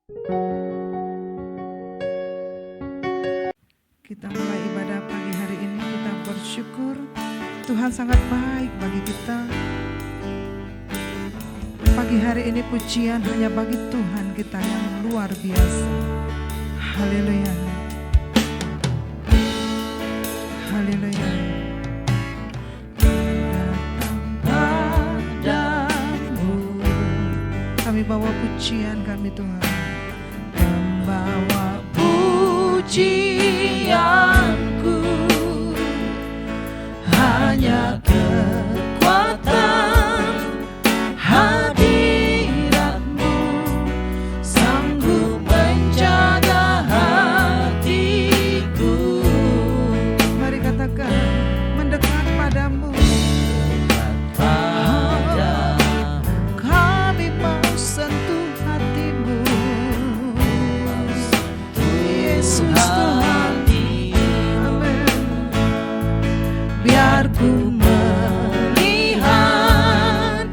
Kita mulai ibadah pagi hari ini, kita bersyukur Tuhan sangat baik bagi kita. Pagi hari ini pujian hanya bagi Tuhan kita yang luar biasa. Haleluya. Haleluya. Datang padamu, kami bawa pujian kami Tuhan. Membawa pujianku hanya kekuatan hadiratmu sanggup menjaga hatiku. Mari katakan, mendekat padamu. Kami mau sentuh hatimu, Yesus Tuhan. Amin. Biar ku melihat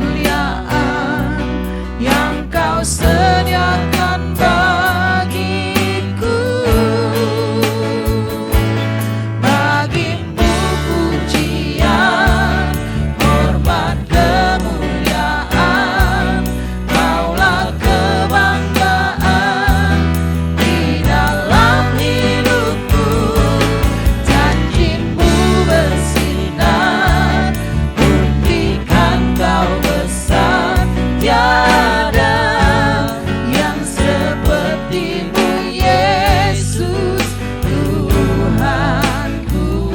kemuliaan yang kau sediakan bagiku. Bagimu pujian, hormat, kemuliaan, Kaulah kebanggaan di dalam hidupku. Janjimu bersinar, buktikan kau besar. Tiada yang sepertimu, Yesus Tuhanku.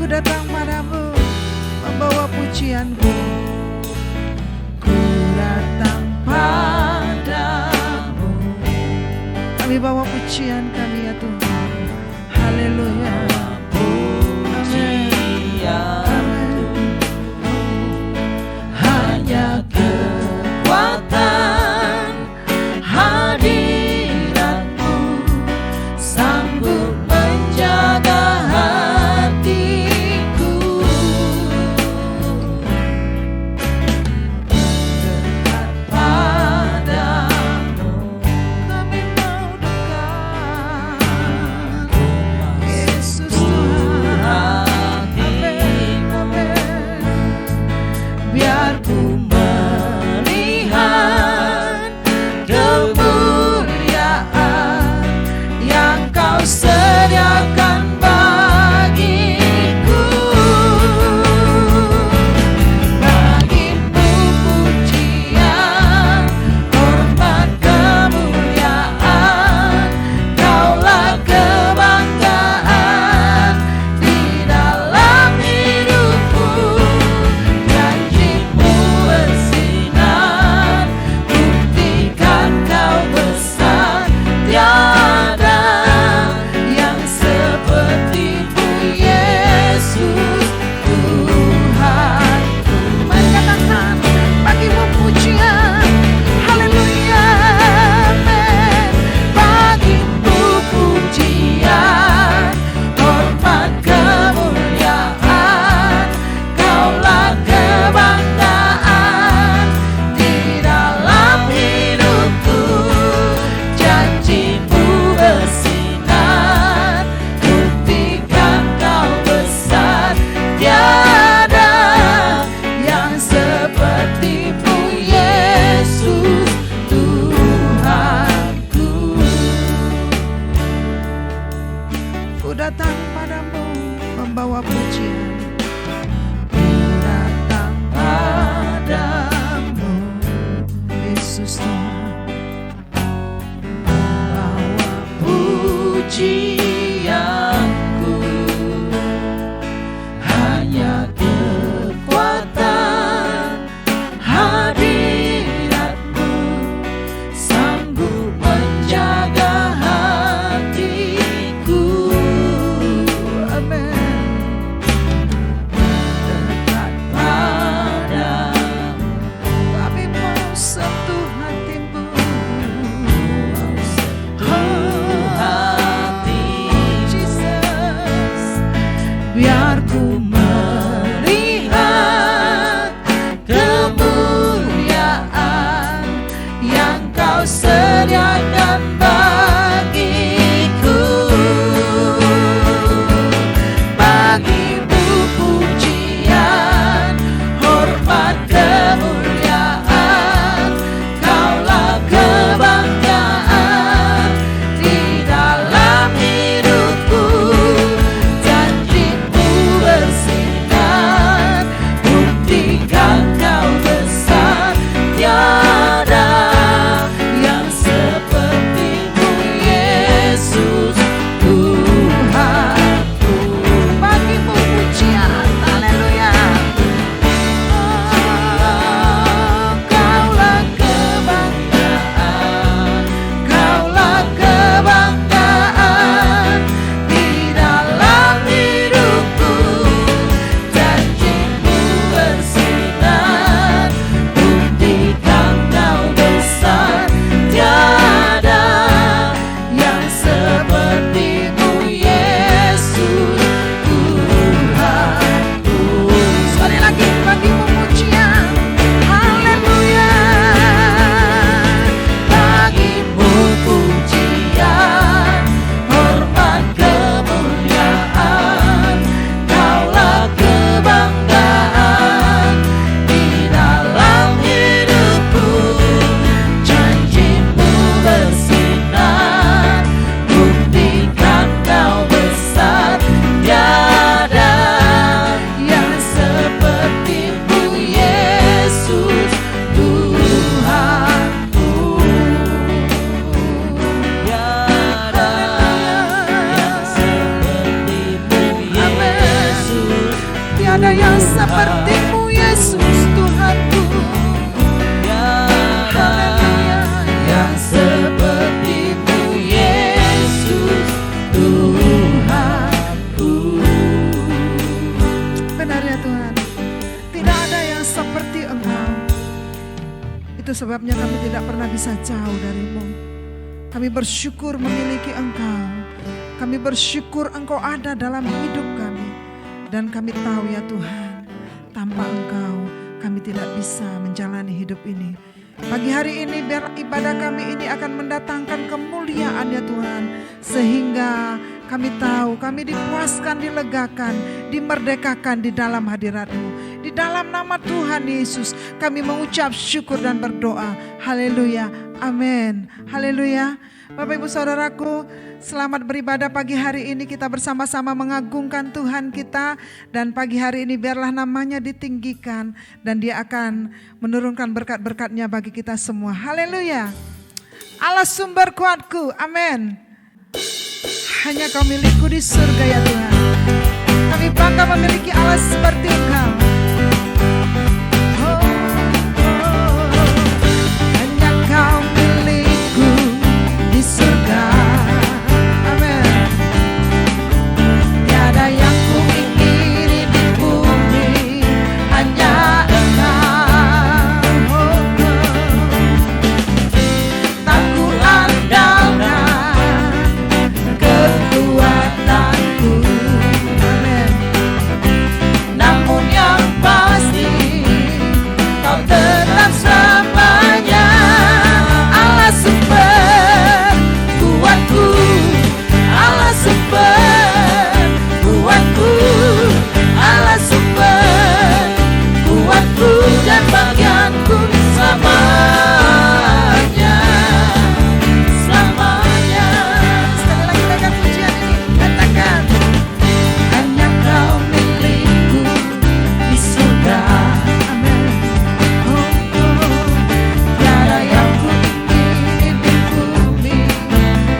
Ku datang padamu, membawa pujianku. Ku datang padamu, kami bawa pujian kami ya Tuhan. Haleluya. Amin. Hanya kekuatan hadiratmu sanggup menjaga hatiku. Dekat padamu, kami mau dekat. Itu sebabnya kami tidak pernah bisa jauh darimu. Kami bersyukur memiliki Engkau. Kami bersyukur Engkau ada dalam hidup kami. Dan kami tahu ya Tuhan, tanpa Engkau kami tidak bisa menjalani hidup ini. Pagi hari ini biar ibadah kami ini akan mendatangkan kemuliaan ya Tuhan. Sehingga kami tahu kami dipuaskan, dilegakan, dimerdekakan di dalam hadirat-Mu. Di dalam nama Tuhan Yesus kami mengucap syukur dan berdoa. Haleluya, amin, haleluya. Bapak Ibu Saudaraku, selamat beribadah pagi hari ini. Kita bersama-sama mengagungkan Tuhan kita. Dan pagi hari ini biarlah namanya ditinggikan. Dan Dia akan menurunkan berkat-berkat-Nya bagi kita semua. Haleluya. Allah sumber kuatku, amin. Hanya Kau milikku di surga ya Tuhan. Kami bangga memiliki Allah seperti Engkau. Hanya Kau milikku di surga, amin. Tiada yang ku ingini di bumi, hanya Engkau. Tak ku andalkan kekuatanku, amin. Namun yang pasti Kau tetap selamanya Allah sumber kuatku, Allah sumber kuatku, Allah sumber kuatku dan bagianku selamanya, selamanya. Sekali lagi dengan pujian ini katakan, hanya Kau milikku di surga, amin. Tiada yang ku ingini di bumi,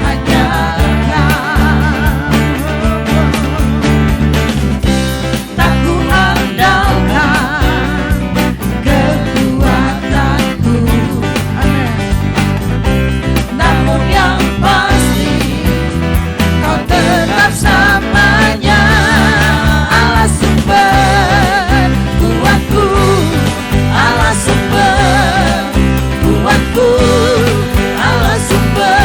hanya Engkau. Tak ku andalkan kekuatanku, amin. Namun yang pasti Kau tetap selamanya Allah sumber kuatku, Allah sumber kuatku, Allah sumber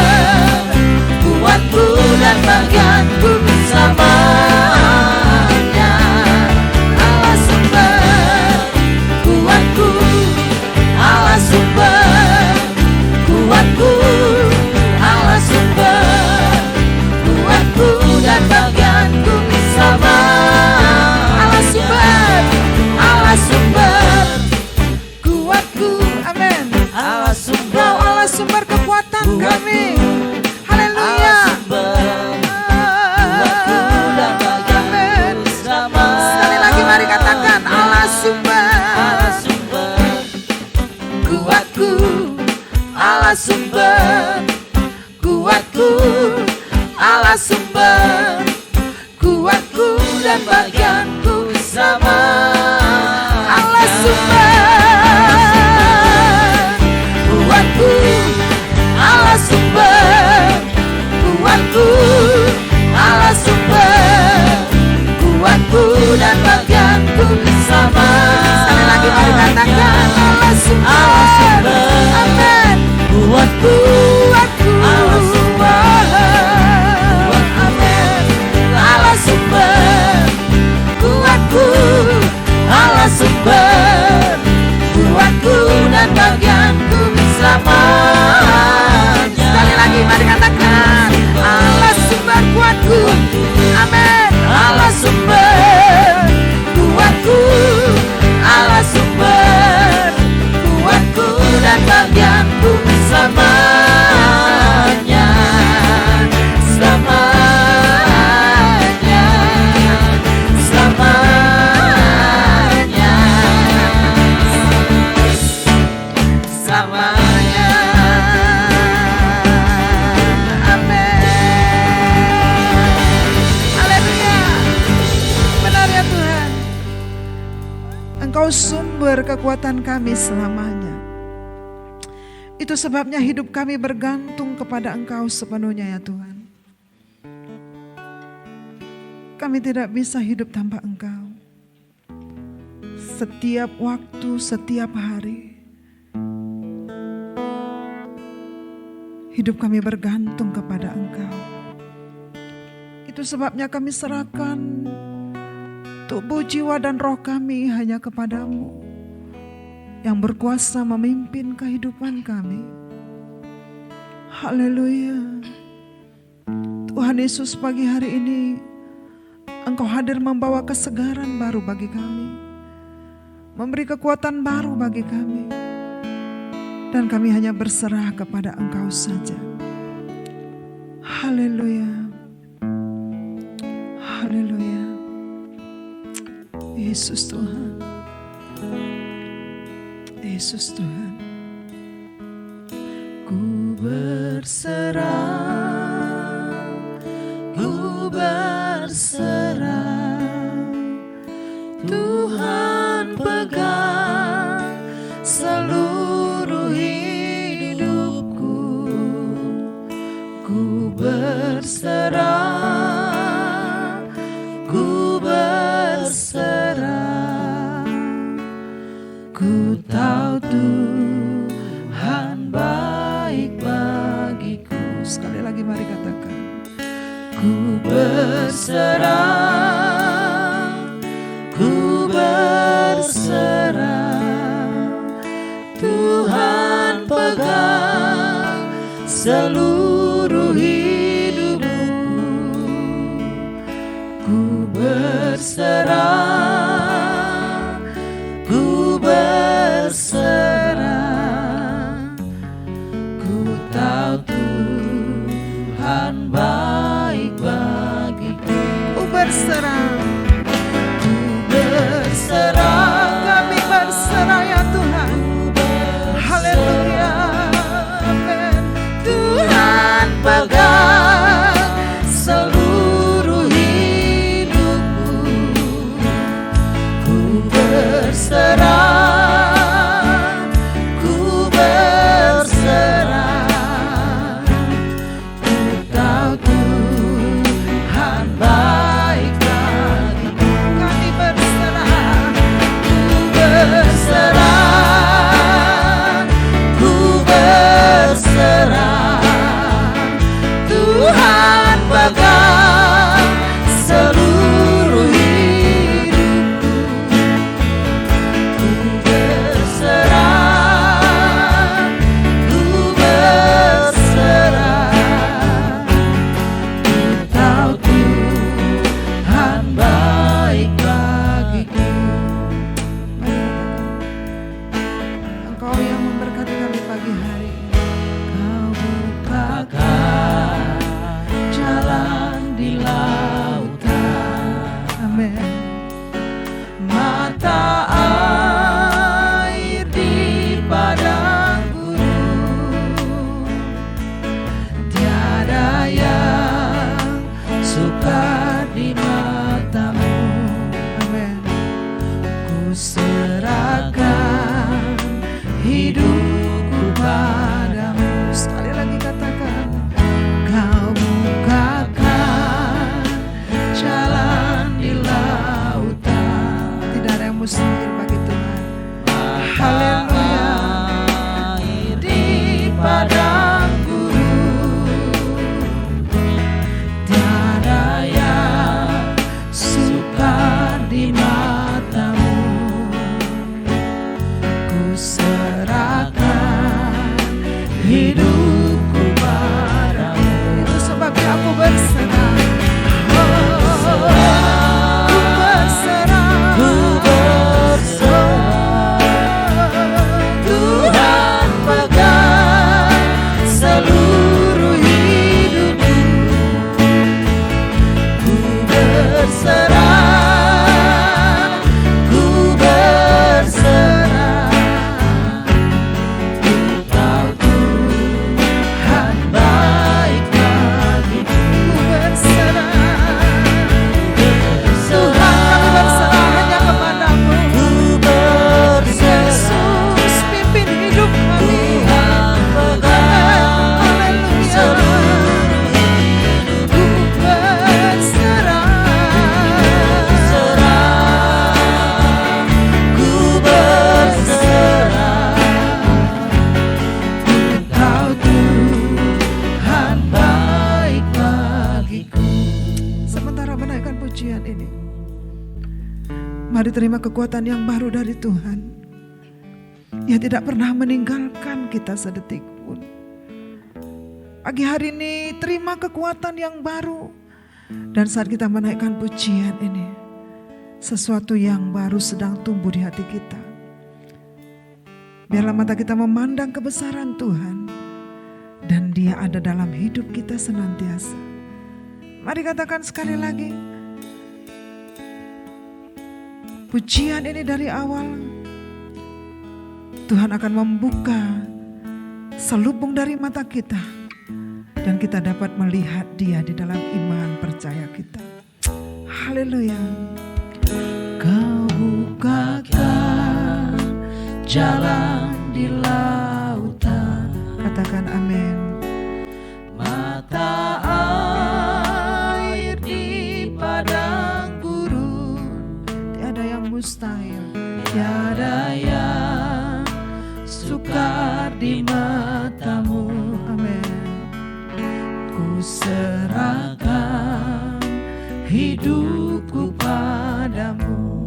kuatku dan bagianku selamanya. Allah sumber kuatku, Allah sumber kuatku, Allah sumber kuatku dan bagianku selamanya. Allah sumber, Allah sumber kuatku, amin. Allah sumber, Allah sumber kekuatan kami. Haleluya. Amin. Sekali lagi mari katakan, Allah sumber kuatku, Allah sumber kuatku, Allah sumber kuatku dan bagianku sama. Allah sumber kuatku, Allah sumber kuatku, Allah sumber kuatku dan bagianku sama. Sekali lagi mari katakan, Allah sumber, amin. Kuatku, Allah sumber, amin. Allah sumber kuatku, Allah sumber kuatku dan bagianku selamanya. Sekali lagi mari katakan, Allah sumber kuatku, amin. Allah sumber kuatku, Allah sumber kuatku dan bagianku selamanya, selamanya, selamanya, selamanya. Engkau sumber kekuatan kami selamanya. Itu sebabnya hidup kami bergantung kepada Engkau sepenuhnya ya Tuhan. Kami tidak bisa hidup tanpa Engkau. Setiap waktu, setiap hari, Hidup kami bergantung kepada Engkau. Itu sebabnya kami serahkan tubuh, jiwa, dan roh kami hanya kepadamu, yang berkuasa memimpin kehidupan kami. Haleluya. Tuhan Yesus, pagi hari ini Engkau hadir membawa kesegaran baru bagi kami, memberi kekuatan baru bagi kami, dan kami hanya berserah kepada Engkau saja. Haleluya. Haleluya. Yesus Tuhan. Yesus Tuhan. Ku berserah, ku berserah, Tuhan pegang seluruh hidupku. Ku berserah, ku berserah, ku tahu Tuhan baik bagiku. Sekali lagi mari katakan, ku berserah, ku berserah, Tuhan pegang seluruh hidupku. Ku berserah, ku berserah, ku tahu Tuhan baik bagiku. Ku berserah, ku berserah, kami berserah ya Tuhan. Haleluya, amin. Tuhan pegang seluruh hidupku. Ku berserah, ku berserah, ku tahu Tuhan baik bagiku. Kami berserah, ku berserah, ku berserah, Tuhan pegang seluruh hidupku. Ku berserah, ku berserah, ku tahu Tuhan baik bagiku. Engkau yang memberkati kami pagi hari ini. Kau bukakan jalan di lautan. Amin. Mata air di padang gurun. Tiada yang sukar di matamu. Amin. Ku serahkan hidupku padamu. Sekali lagi katakan, kau bukakan jalan di lautan. Tidak ada yang mustahil bagi Tuhan. Haleluya. Di padang gurun, tiada yang sukar di matamu. Ku serahkan hidupku padamu. Itu sebabnya aku berserah. Ku berserah, ku berserah, Tuhan pegang seluruh hidupku. Ku berserah, ku berserah, ku tahu terima kekuatan yang baru dari Tuhan. Ia tidak pernah meninggalkan kita sedetik pun. Pagi hari ini terima kekuatan yang baru. Dan saat kita menaikkan pujian ini, sesuatu yang baru sedang tumbuh di hati kita. Biarlah mata kita memandang kebesaran Tuhan. Dan Dia ada dalam hidup kita senantiasa. Mari katakan sekali lagi. Pujian ini dari awal. Tuhan akan membuka selubung dari mata kita. Dan kita dapat melihat Dia di dalam iman percaya kita. Haleluya. Kau bukakan jalan di lautan. Katakan amin. Mata air di padang gurun. Tiada yang mustahil. Tiada yang sukar di matamu. Amin. Ku serahkan hidupku padamu.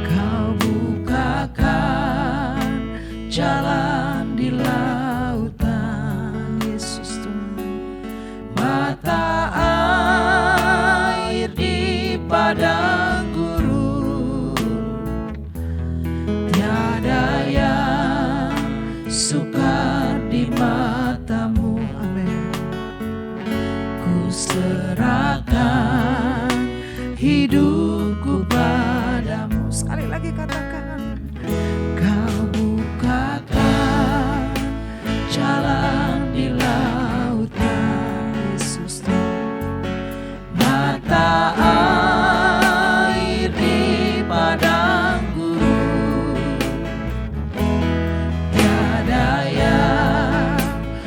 Kau bukakan jalan di lautan. Yesus Tuhan. Mata air di padang gurun. Tiada yang sukar di matamu. Serahkan hidupku padamu. Sekali lagi katakan. Kau bukakan jalan di lautan. Yesus Tuhan. Mata air di padang gurun. Tiada yang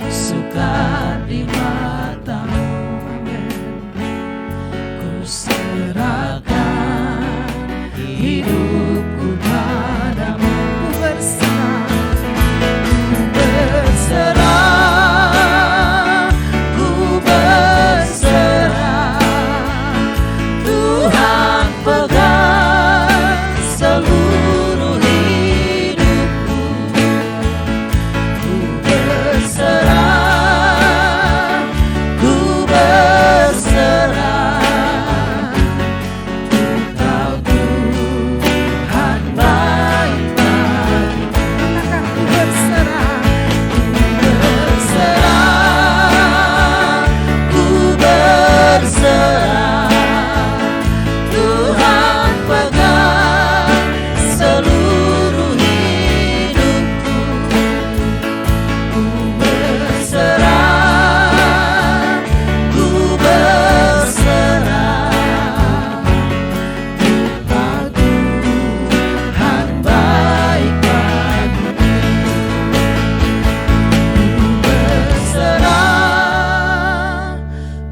sukar di matamu. Serahkan hidupku padamu. Ku berserah. Ku berserah. Tuhan pegang seluruh hidupku. Ku berserah.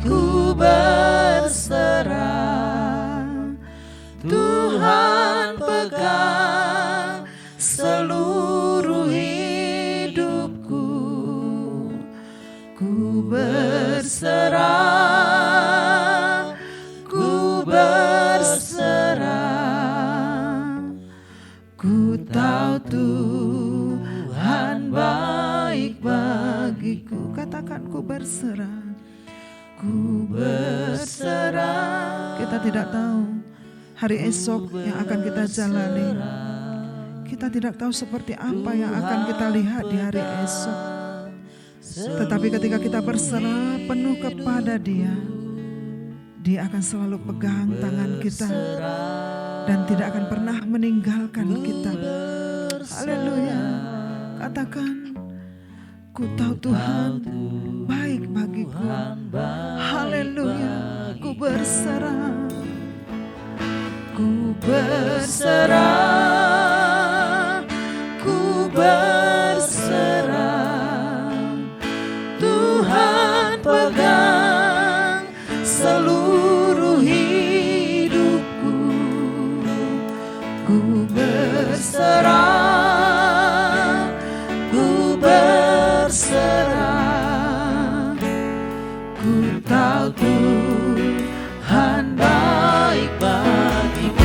Ku berserah. Tuhan pegang seluruh hidupku. Ku berserah, ku berserah. Ku tahu Tuhan baik bagiku. Katakan ku berserah. Ku berserah. Kita tidak tahu hari esok yang akan kita jalani. Kita tidak tahu seperti apa yang akan kita lihat di hari esok. Tetapi ketika kita berserah penuh kepada Dia, Dia akan selalu pegang tangan kita dan tidak akan pernah meninggalkan kita. Haleluya. Katakan, ku tahu Tuhan baik bagiku. Haleluya. Ku berserah. Ku berserah, ku berserah. Tuhan pegang seluruh hidupku. Ku berserah, ku berserah. Ku tahu Tuhan baik bagiku.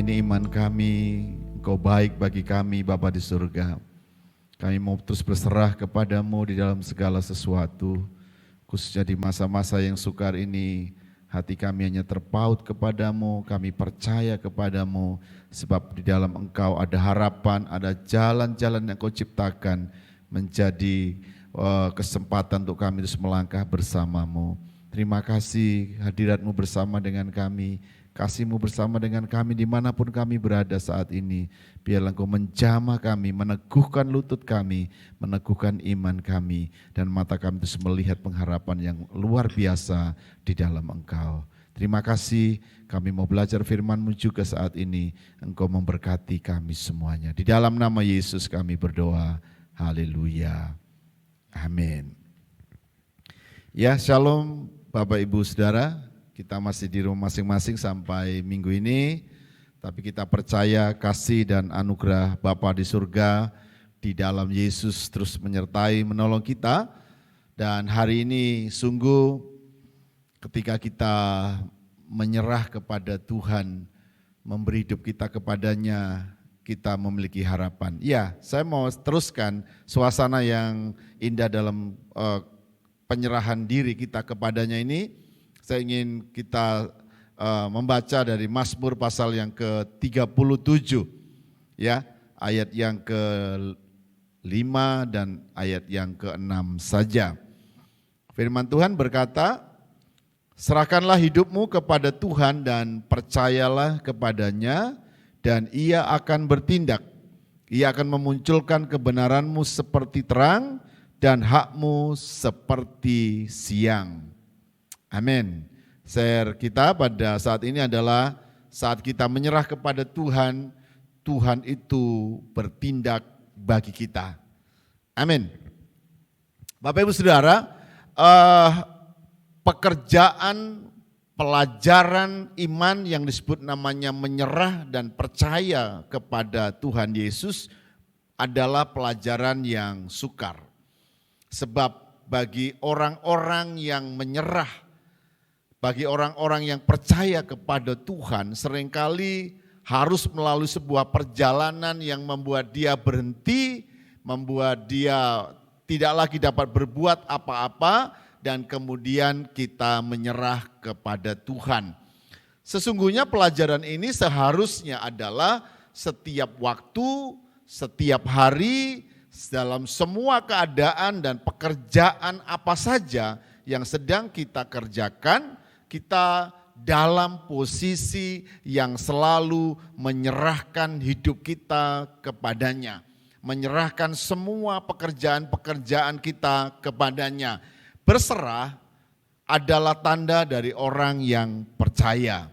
Ini iman kami, Engkau baik bagi kami Bapa di surga. Kami mau terus berserah kepadamu di dalam segala sesuatu. Khususnya di masa-masa yang sukar ini, hati kami hanya terpaut kepadamu, kami percaya kepadamu. Sebab di dalam Engkau ada harapan, ada jalan-jalan yang Kau ciptakan menjadi kesempatan untuk kami terus melangkah bersamamu. Terima kasih hadirat-Mu bersama dengan kami, kasih-Mu bersama dengan kami dimanapun kami berada saat ini. Biarlah Engkau menjamah kami, meneguhkan lutut kami, meneguhkan iman kami, dan mata kami terus melihat pengharapan yang luar biasa di dalam Engkau. Terima kasih, kami mau belajar firman-Mu juga saat ini. Engkau memberkati kami semuanya. Di dalam nama Yesus kami berdoa. Haleluya. Amin. Ya, shalom Bapak Ibu Saudara. Kita masih di rumah masing-masing sampai minggu ini. Tapi kita percaya kasih dan anugerah Bapa di surga di dalam Yesus terus menyertai menolong kita. Dan hari ini sungguh ketika kita menyerah kepada Tuhan, memberi hidup kita kepadanya, kita memiliki harapan. Ya, saya mau teruskan suasana yang indah dalam penyerahan diri kita kepadanya ini. Saya ingin kita membaca dari Mazmur pasal yang ke-37, ya, ayat yang ke-5 dan ayat yang ke-6 saja. Firman Tuhan berkata, serahkanlah hidupmu kepada Tuhan dan percayalah kepadanya, dan Ia akan bertindak. Ia akan memunculkan kebenaranmu seperti terang dan hakmu seperti siang. Amin. Share kita pada saat ini adalah saat kita menyerah kepada Tuhan, Tuhan itu bertindak bagi kita. Amin. Bapak Ibu Saudara, pekerjaan pelajaran iman yang disebut namanya menyerah dan percaya kepada Tuhan Yesus adalah pelajaran yang sukar. Sebab bagi orang-orang yang menyerah, bagi orang-orang yang percaya kepada Tuhan, seringkali harus melalui sebuah perjalanan yang membuat dia berhenti, membuat dia tidak lagi dapat berbuat apa-apa, dan kemudian kita menyerah kepada Tuhan. Sesungguhnya pelajaran ini seharusnya adalah setiap waktu, setiap hari, dalam semua keadaan dan pekerjaan apa saja yang sedang kita kerjakan, kita dalam posisi yang selalu menyerahkan hidup kita kepadanya. Menyerahkan semua pekerjaan-pekerjaan kita kepadanya. Berserah adalah tanda dari orang yang percaya.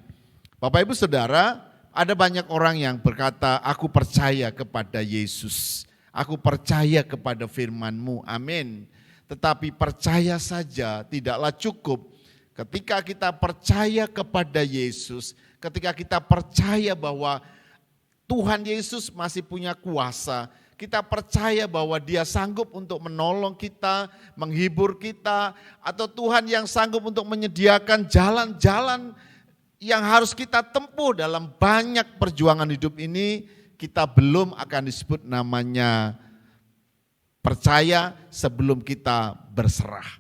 Bapak Ibu Saudara, ada banyak orang yang berkata, aku percaya kepada Yesus, aku percaya kepada firman-Mu, amin. Tetapi percaya saja tidaklah cukup. Ketika kita percaya kepada Yesus, ketika kita percaya bahwa Tuhan Yesus masih punya kuasa, kita percaya bahwa Dia sanggup untuk menolong kita, menghibur kita, atau Tuhan yang sanggup untuk menyediakan jalan-jalan yang harus kita tempuh dalam banyak perjuangan hidup ini, kita belum akan disebut namanya percaya sebelum kita berserah.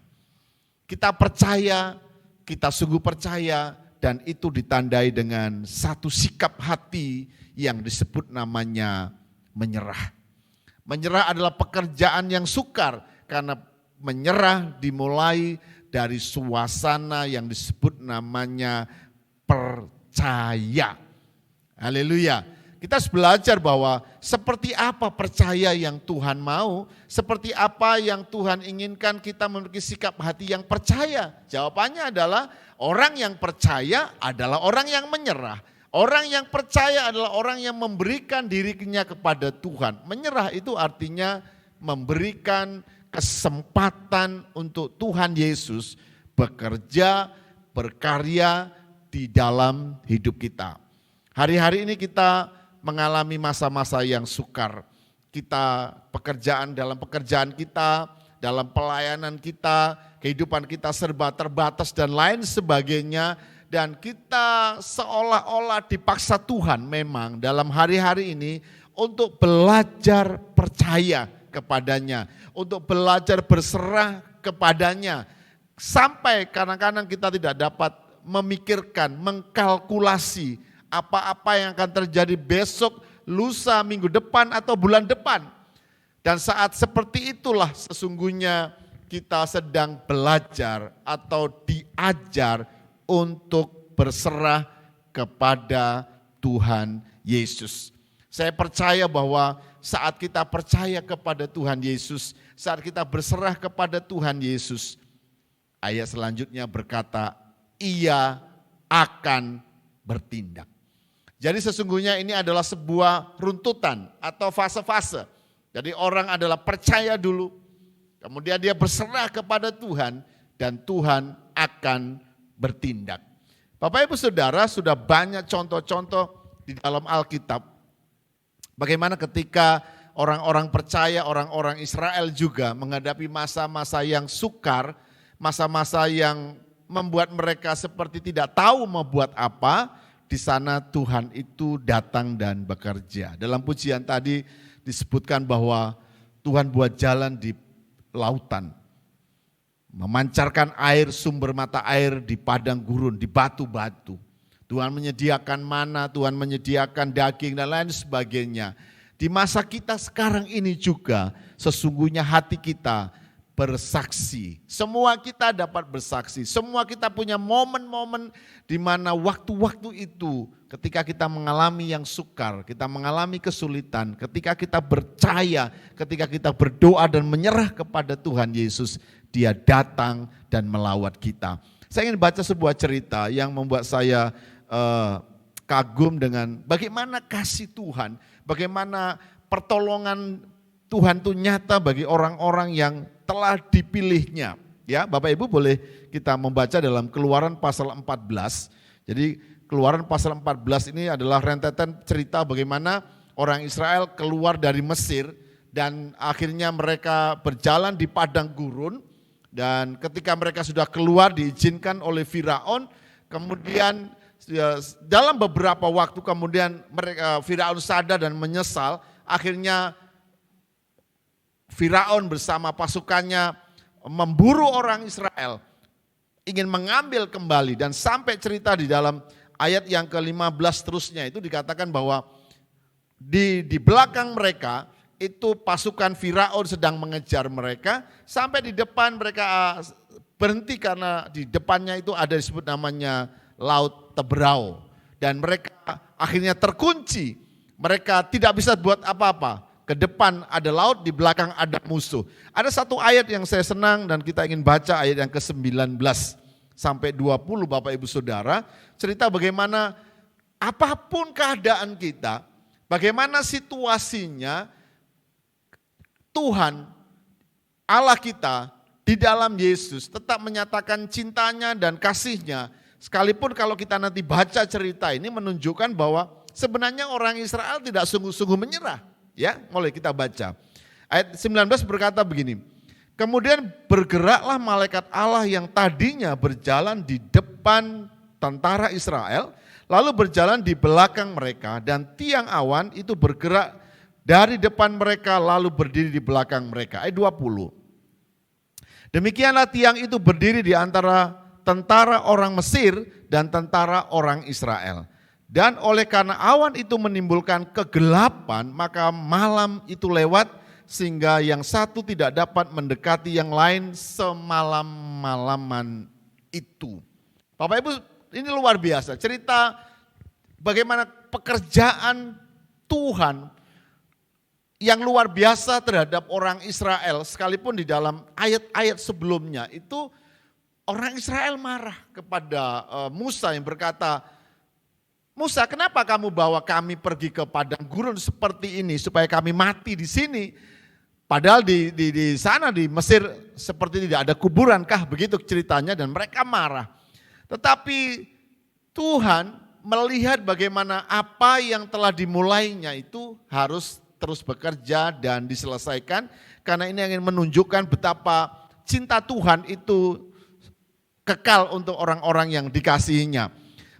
Kita percaya, kita sungguh percaya, dan itu ditandai dengan satu sikap hati yang disebut namanya menyerah. Menyerah adalah pekerjaan yang sukar karena menyerah dimulai dari suasana yang disebut namanya percaya. Haleluya. Kita harus belajar bahwa seperti apa percaya yang Tuhan mau, seperti apa yang Tuhan inginkan kita memiliki sikap hati yang percaya. Jawabannya adalah orang yang percaya adalah orang yang menyerah. Orang yang percaya adalah orang yang memberikan dirinya kepada Tuhan. Menyerah itu artinya memberikan kesempatan untuk Tuhan Yesus bekerja, berkarya di dalam hidup kita. Hari-hari ini kita mengalami masa-masa yang sukar. Kita dalam pekerjaan kita, dalam pelayanan kita, kehidupan kita serba terbatas dan lain sebagainya. dan kita seolah-olah dipaksa Tuhan memang dalam hari-hari ini untuk belajar percaya kepadanya, untuk belajar berserah kepadanya. Sampai kadang-kadang kita tidak dapat memikirkan, mengkalkulasi apa-apa yang akan terjadi besok, lusa, minggu depan atau bulan depan. Dan saat seperti itulah sesungguhnya kita sedang belajar atau diajar untuk berserah kepada Tuhan Yesus. Saya percaya bahwa saat kita percaya kepada Tuhan Yesus, saat kita berserah kepada Tuhan Yesus, ayat selanjutnya berkata, Ia akan bertindak. Jadi sesungguhnya ini adalah sebuah runtutan atau fase-fase. Jadi orang adalah percaya dulu, kemudian dia berserah kepada Tuhan, dan Tuhan akan bertindak. Bapak Ibu Saudara, sudah banyak contoh-contoh di dalam Alkitab. Bagaimana ketika orang-orang percaya, orang-orang Israel juga menghadapi masa-masa yang sukar, masa-masa yang membuat mereka seperti tidak tahu mau buat apa, di sana Tuhan itu datang dan bekerja. Dalam pujian tadi disebutkan bahwa Tuhan buat jalan di lautan, memancarkan air, sumber mata air di padang gurun, di batu-batu. Tuhan menyediakan mana, Tuhan menyediakan daging dan lain sebagainya. Di masa kita sekarang ini juga sesungguhnya hati kita bersaksi. Semua kita dapat bersaksi. Semua kita punya momen-momen di mana waktu-waktu itu ketika kita mengalami yang sukar, kita mengalami kesulitan, ketika kita percaya, ketika kita berdoa dan menyerah kepada Tuhan Yesus, Dia datang dan melawat kita. Saya ingin baca sebuah cerita yang membuat saya kagum dengan bagaimana kasih Tuhan, bagaimana pertolongan Tuhan itu nyata bagi orang-orang yang telah dipilihnya. Ya, Bapak Ibu boleh kita membaca dalam Keluaran pasal 14. Jadi Keluaran pasal 14 ini adalah rentetan cerita bagaimana orang Israel keluar dari Mesir dan akhirnya mereka berjalan di padang gurun, dan ketika mereka sudah keluar diizinkan oleh Firaun, kemudian dalam beberapa waktu kemudian Firaun sadar dan menyesal, akhirnya Firaun bersama pasukannya memburu orang Israel, ingin mengambil kembali, dan sampai cerita di dalam ayat yang ke-15 terusnya itu dikatakan bahwa di belakang mereka itu pasukan Firaun sedang mengejar mereka, sampai di depan mereka berhenti karena di depannya itu ada disebut namanya Laut Teberau, dan mereka akhirnya terkunci, mereka tidak bisa buat apa-apa. Ke depan ada laut, di belakang ada musuh. Ada satu ayat yang saya senang dan kita ingin baca, ayat yang ke-19 sampai 20, Bapak Ibu Saudara, cerita bagaimana apapun keadaan kita, bagaimana situasinya, Tuhan Allah kita di dalam Yesus tetap menyatakan cintanya dan kasihnya. Sekalipun kalau kita nanti baca cerita ini menunjukkan bahwa sebenarnya orang Israel tidak sungguh-sungguh menyerah. Ya, mulai kita baca. Ayat 19 berkata begini, kemudian bergeraklah malaikat Allah yang tadinya berjalan di depan tentara Israel, lalu berjalan di belakang mereka, dan tiang awan itu bergerak dari depan mereka lalu berdiri di belakang mereka. Ayat 20. Demikianlah tiang itu berdiri di antara tentara orang Mesir dan tentara orang Israel. Dan oleh karena awan itu menimbulkan kegelapan, maka malam itu lewat sehingga yang satu tidak dapat mendekati yang lain semalam-malaman itu. Bapak Ibu, ini luar biasa cerita bagaimana pekerjaan Tuhan yang luar biasa terhadap orang Israel, sekalipun di dalam ayat-ayat sebelumnya itu orang Israel marah kepada Musa yang berkata, Musa, kenapa kamu bawa kami pergi ke padang gurun seperti ini supaya kami mati di sini? Padahal di sana di Mesir seperti tidak ada kuburan kah? Begitu ceritanya, dan mereka marah. Tetapi Tuhan melihat bagaimana apa yang telah dimulainya itu harus terus bekerja dan diselesaikan, karena ini ingin menunjukkan betapa cinta Tuhan itu kekal untuk orang-orang yang dikasihinya.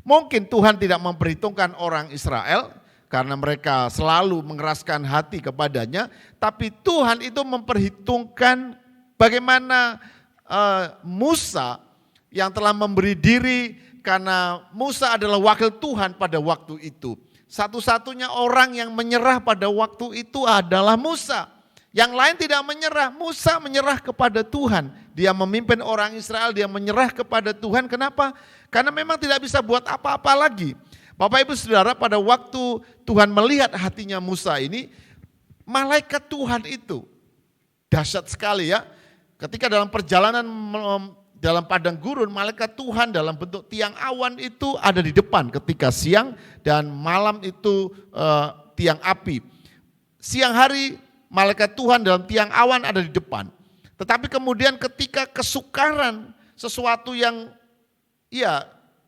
Mungkin Tuhan tidak memperhitungkan orang Israel karena mereka selalu mengeraskan hati kepadanya, tapi Tuhan itu memperhitungkan bagaimana Musa yang telah memberi diri, karena Musa adalah wakil Tuhan pada waktu itu. Satu-satunya orang yang menyerah pada waktu itu adalah Musa. Yang lain tidak menyerah, Musa menyerah kepada Tuhan. Dia memimpin orang Israel, dia menyerah kepada Tuhan. Kenapa? Karena memang tidak bisa buat apa-apa lagi. Bapak Ibu Saudara, pada waktu Tuhan melihat hatinya Musa ini, malaikat Tuhan itu dahsyat sekali ya. Ketika dalam perjalanan dalam padang gurun, malaikat Tuhan dalam bentuk tiang awan itu ada di depan ketika siang, dan malam itu tiang api. Siang hari malaikat Tuhan dalam tiang awan ada di depan. Tetapi kemudian ketika kesukaran, sesuatu yang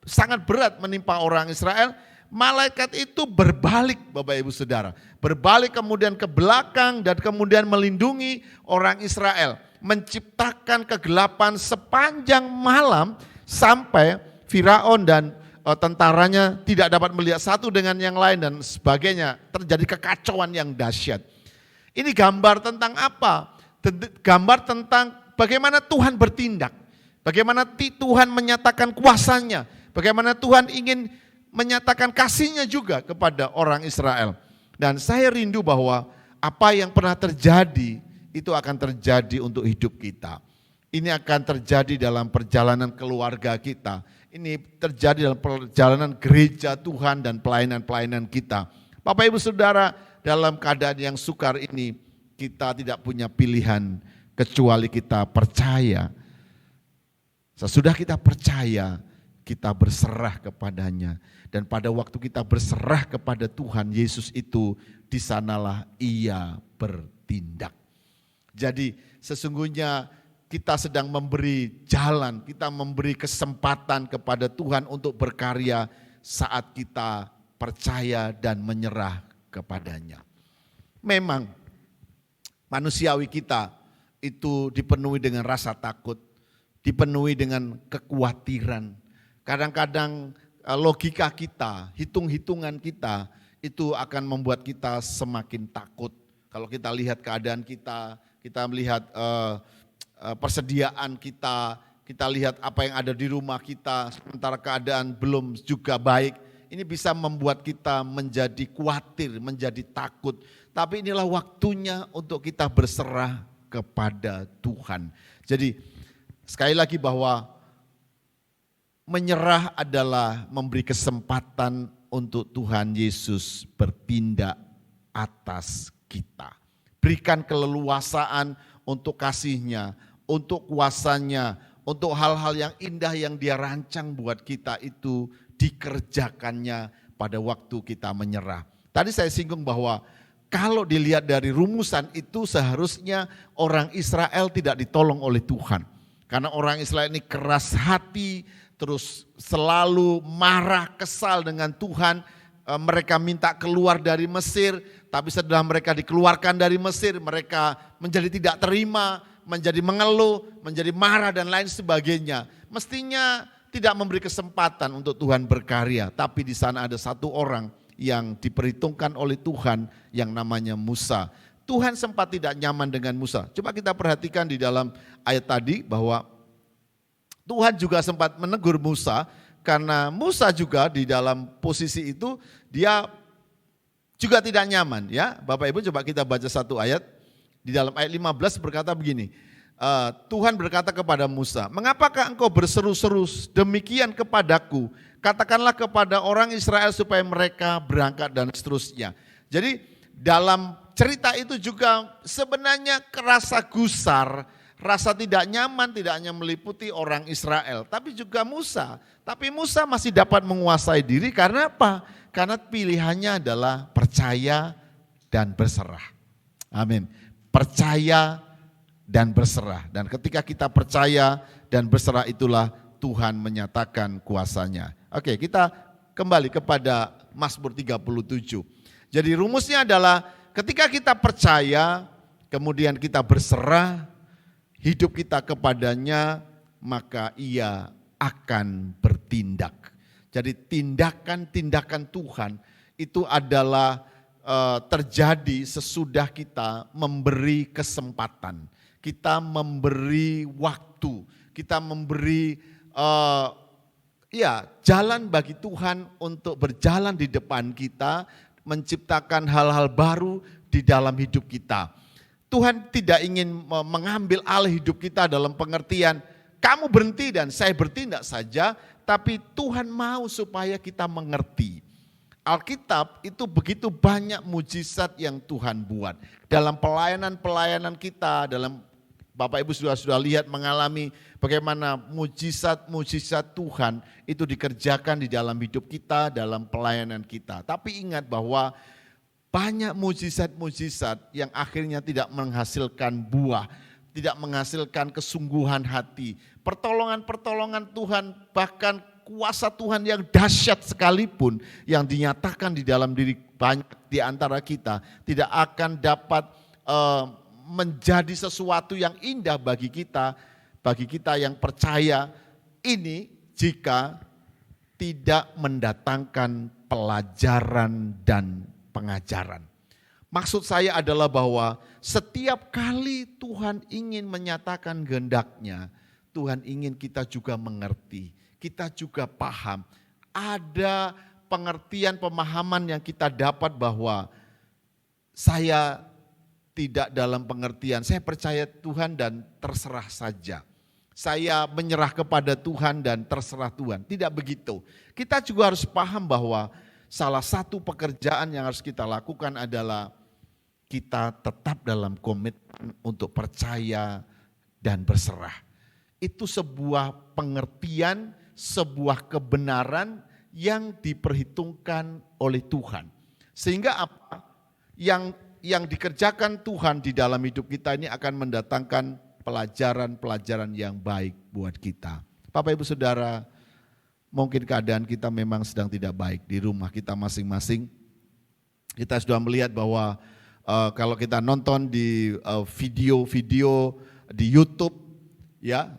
sangat berat menimpa orang Israel, malaikat itu berbalik Bapak Ibu Saudara. Berbalik kemudian ke belakang dan kemudian melindungi orang Israel. Menciptakan kegelapan sepanjang malam sampai Firaun dan tentaranya tidak dapat melihat satu dengan yang lain dan sebagainya. Terjadi kekacauan yang dahsyat. Ini gambar tentang apa? Gambar tentang bagaimana Tuhan bertindak. Bagaimana Tuhan menyatakan kuasanya. Bagaimana Tuhan ingin menyatakan kasihnya juga kepada orang Israel. Dan saya rindu bahwa apa yang pernah terjadi itu akan terjadi untuk hidup kita. Ini akan terjadi dalam perjalanan keluarga kita. Ini terjadi dalam perjalanan gereja Tuhan dan pelayanan-pelayanan kita. Bapak Ibu Saudara, dalam keadaan yang sukar ini kita tidak punya pilihan kecuali kita percaya. Sesudah kita percaya, kita berserah kepadanya. Dan pada waktu kita berserah kepada Tuhan Yesus itu, di sanalah Ia bertindak. Jadi sesungguhnya kita sedang memberi jalan, kita memberi kesempatan kepada Tuhan untuk berkarya saat kita percaya dan menyerah kepadanya. Memang manusiawi kita itu dipenuhi dengan rasa takut, dipenuhi dengan kekhawatiran. Kadang-kadang logika kita, hitung-hitungan kita itu akan membuat kita semakin takut. Kalau kita lihat keadaan kita melihat persediaan kita lihat apa yang ada di rumah kita, sementara keadaan belum juga baik. Ini bisa membuat kita menjadi khawatir, menjadi takut. Tapi inilah waktunya untuk kita berserah kepada Tuhan. Jadi sekali lagi bahwa menyerah adalah memberi kesempatan untuk Tuhan Yesus bertindak atas kita. Berikan keleluasaan untuk kasih-Nya, untuk kuasanya, untuk hal-hal yang indah yang Dia rancang buat kita itu dikerjakannya pada waktu kita menyerah. Tadi saya singgung bahwa kalau dilihat dari rumusan itu seharusnya orang Israel tidak ditolong oleh Tuhan. Karena orang Israel ini keras hati, terus selalu marah, kesal dengan Tuhan. Mereka minta keluar dari Mesir, tapi setelah mereka dikeluarkan dari Mesir, mereka menjadi tidak terima, menjadi mengeluh, menjadi marah dan lain sebagainya. Mestinya tidak memberi kesempatan untuk Tuhan berkarya, tapi di sana ada satu orang yang diperhitungkan oleh Tuhan yang namanya Musa. Tuhan sempat tidak nyaman dengan Musa. Coba kita perhatikan di dalam ayat tadi bahwa Tuhan juga sempat menegur Musa, karena Musa juga di dalam posisi itu dia juga tidak nyaman ya. Bapak Ibu coba kita baca satu ayat. Di dalam ayat 15 berkata begini, Tuhan berkata kepada Musa, "Mengapakah engkau berseru-seru demikian kepadaku? Katakanlah kepada orang Israel supaya mereka berangkat," dan seterusnya. Jadi dalam cerita itu juga sebenarnya rasa gusar, rasa tidak nyaman tidak hanya meliputi orang Israel, tapi juga Musa. Tapi Musa masih dapat menguasai diri karena apa? Karena pilihannya adalah percaya dan berserah. Amin. Percaya dan berserah. Dan ketika kita percaya dan berserah itulah Tuhan menyatakan kuasanya. Oke, kita kembali kepada Mazmur 37. Jadi rumusnya adalah ketika kita percaya, kemudian kita berserah, hidup kita kepadanya, maka Ia akan bertindak. Jadi tindakan-tindakan Tuhan itu adalah terjadi sesudah kita memberi kesempatan, kita memberi waktu, kita memberi jalan bagi Tuhan untuk berjalan di depan kita, menciptakan hal-hal baru di dalam hidup kita. Tuhan tidak ingin mengambil alih hidup kita dalam pengertian kamu berhenti dan saya bertindak saja, tapi Tuhan mau supaya kita mengerti. Alkitab itu begitu banyak mujizat yang Tuhan buat. Dalam pelayanan-pelayanan kita, dalam Bapak Ibu sudah lihat mengalami bagaimana mujizat-mujizat Tuhan itu dikerjakan di dalam hidup kita, dalam pelayanan kita. Tapi ingat bahwa banyak mujizat-mujizat yang akhirnya tidak menghasilkan buah, tidak menghasilkan kesungguhan hati. Pertolongan-pertolongan Tuhan, bahkan kuasa Tuhan yang dahsyat sekalipun yang dinyatakan di dalam diri banyak di antara kita tidak akan dapat menjadi sesuatu yang indah bagi kita yang percaya ini jika tidak mendatangkan pelajaran dan pengajaran. Maksud saya adalah bahwa setiap kali Tuhan ingin menyatakan kehendak-Nya, Tuhan ingin kita juga mengerti, kita juga paham. Ada pengertian, pemahaman yang kita dapat bahwa saya tidak dalam pengertian, saya percaya Tuhan dan terserah saja. Saya menyerah kepada Tuhan dan terserah Tuhan. Tidak begitu. Kita juga harus paham bahwa salah satu pekerjaan yang harus kita lakukan adalah kita tetap dalam komitmen untuk percaya dan berserah. Itu sebuah pengertian, sebuah kebenaran yang diperhitungkan oleh Tuhan. Sehingga apa? Yang dikerjakan Tuhan di dalam hidup kita ini akan mendatangkan pelajaran-pelajaran yang baik buat kita. Bapak Ibu Saudara, mungkin keadaan kita memang sedang tidak baik di rumah kita masing-masing. Kita sudah melihat bahwa kalau kita nonton di video-video di YouTube, ya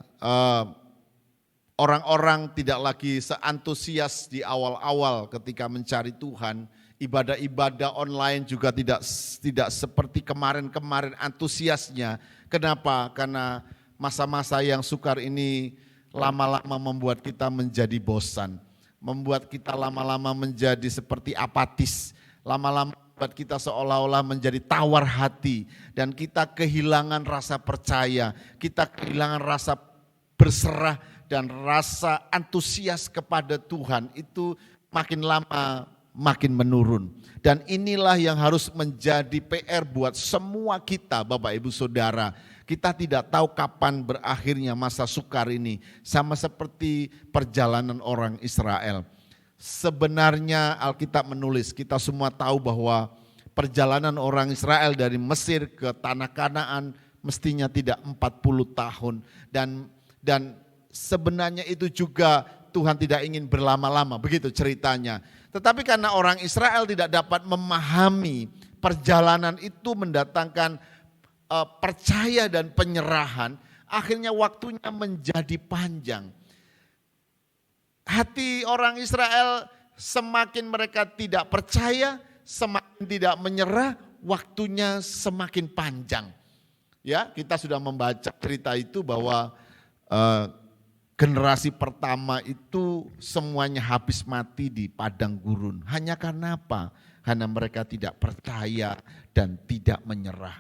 orang-orang tidak lagi seantusias di awal-awal ketika mencari Tuhan. Ibadah-ibadah online juga tidak seperti kemarin-kemarin antusiasnya. Kenapa? Karena masa-masa yang sukar ini lama-lama membuat kita menjadi bosan, membuat kita lama-lama menjadi seperti apatis, lama-lama membuat kita seolah-olah menjadi tawar hati, dan kita kehilangan rasa percaya, kita kehilangan rasa berserah dan rasa antusias kepada Tuhan itu makin lama makin menurun. Dan inilah yang harus menjadi PR buat semua kita Bapak Ibu Saudara. Kita tidak tahu kapan berakhirnya masa sukar ini. Sama seperti perjalanan orang Israel. Sebenarnya Alkitab menulis, kita semua tahu bahwa perjalanan orang Israel dari Mesir ke tanah Kanaan mestinya tidak 40 tahun. Dan sebenarnya itu juga Tuhan tidak ingin berlama-lama, begitu ceritanya. Tetapi karena orang Israel tidak dapat memahami perjalanan itu mendatangkan percaya dan penyerahan, akhirnya waktunya menjadi panjang. Hati orang Israel semakin mereka tidak percaya, semakin tidak menyerah, waktunya semakin panjang. Ya, kita sudah membaca cerita itu bahwa generasi pertama itu semuanya habis mati di padang gurun. Hanya karena apa? Karena mereka tidak percaya dan tidak menyerah.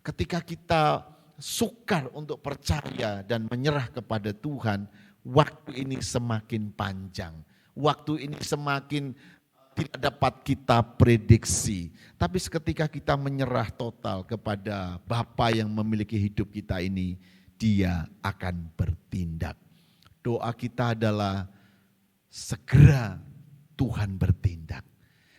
Ketika kita sukar untuk percaya dan menyerah kepada Tuhan, waktu ini semakin panjang. Waktu ini semakin tidak dapat kita prediksi. Tapi seketika kita menyerah total kepada Bapa yang memiliki hidup kita ini, Dia akan bertindak. Doa kita adalah segera Tuhan bertindak.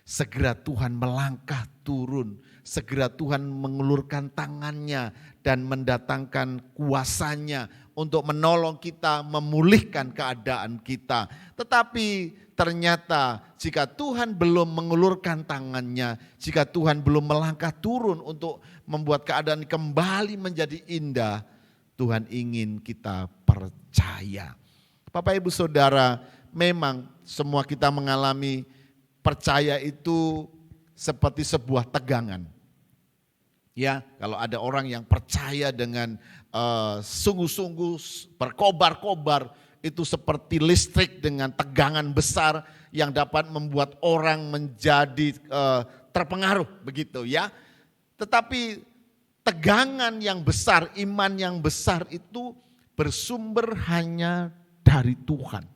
Segera Tuhan melangkah turun. Segera Tuhan mengulurkan tangannya dan mendatangkan kuasanya untuk menolong kita, memulihkan keadaan kita. Tetapi ternyata jika Tuhan belum mengulurkan tangannya, jika Tuhan belum melangkah turun untuk membuat keadaan kembali menjadi indah, Tuhan ingin kita percaya. Bapak Ibu Saudara, memang semua kita mengalami percaya itu seperti sebuah tegangan. Ya, kalau ada orang yang percaya dengan sungguh-sungguh berkobar-kobar, itu seperti listrik dengan tegangan besar yang dapat membuat orang menjadi terpengaruh begitu ya. Tetapi tegangan yang besar, iman yang besar itu bersumber hanya dari Tuhan.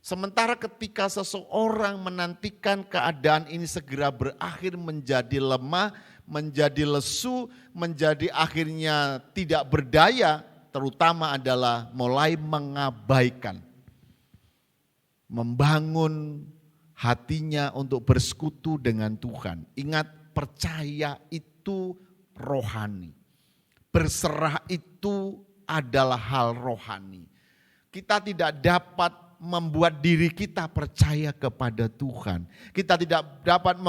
Sementara ketika seseorang menantikan keadaan ini segera berakhir menjadi lemah, menjadi lesu, menjadi akhirnya tidak berdaya, terutama adalah mulai mengabaikan, membangun hatinya untuk bersekutu dengan Tuhan. Ingat, percaya itu rohani. Berserah itu adalah hal rohani. Kita tidak dapat membuat diri kita percaya kepada Tuhan. Kita tidak dapat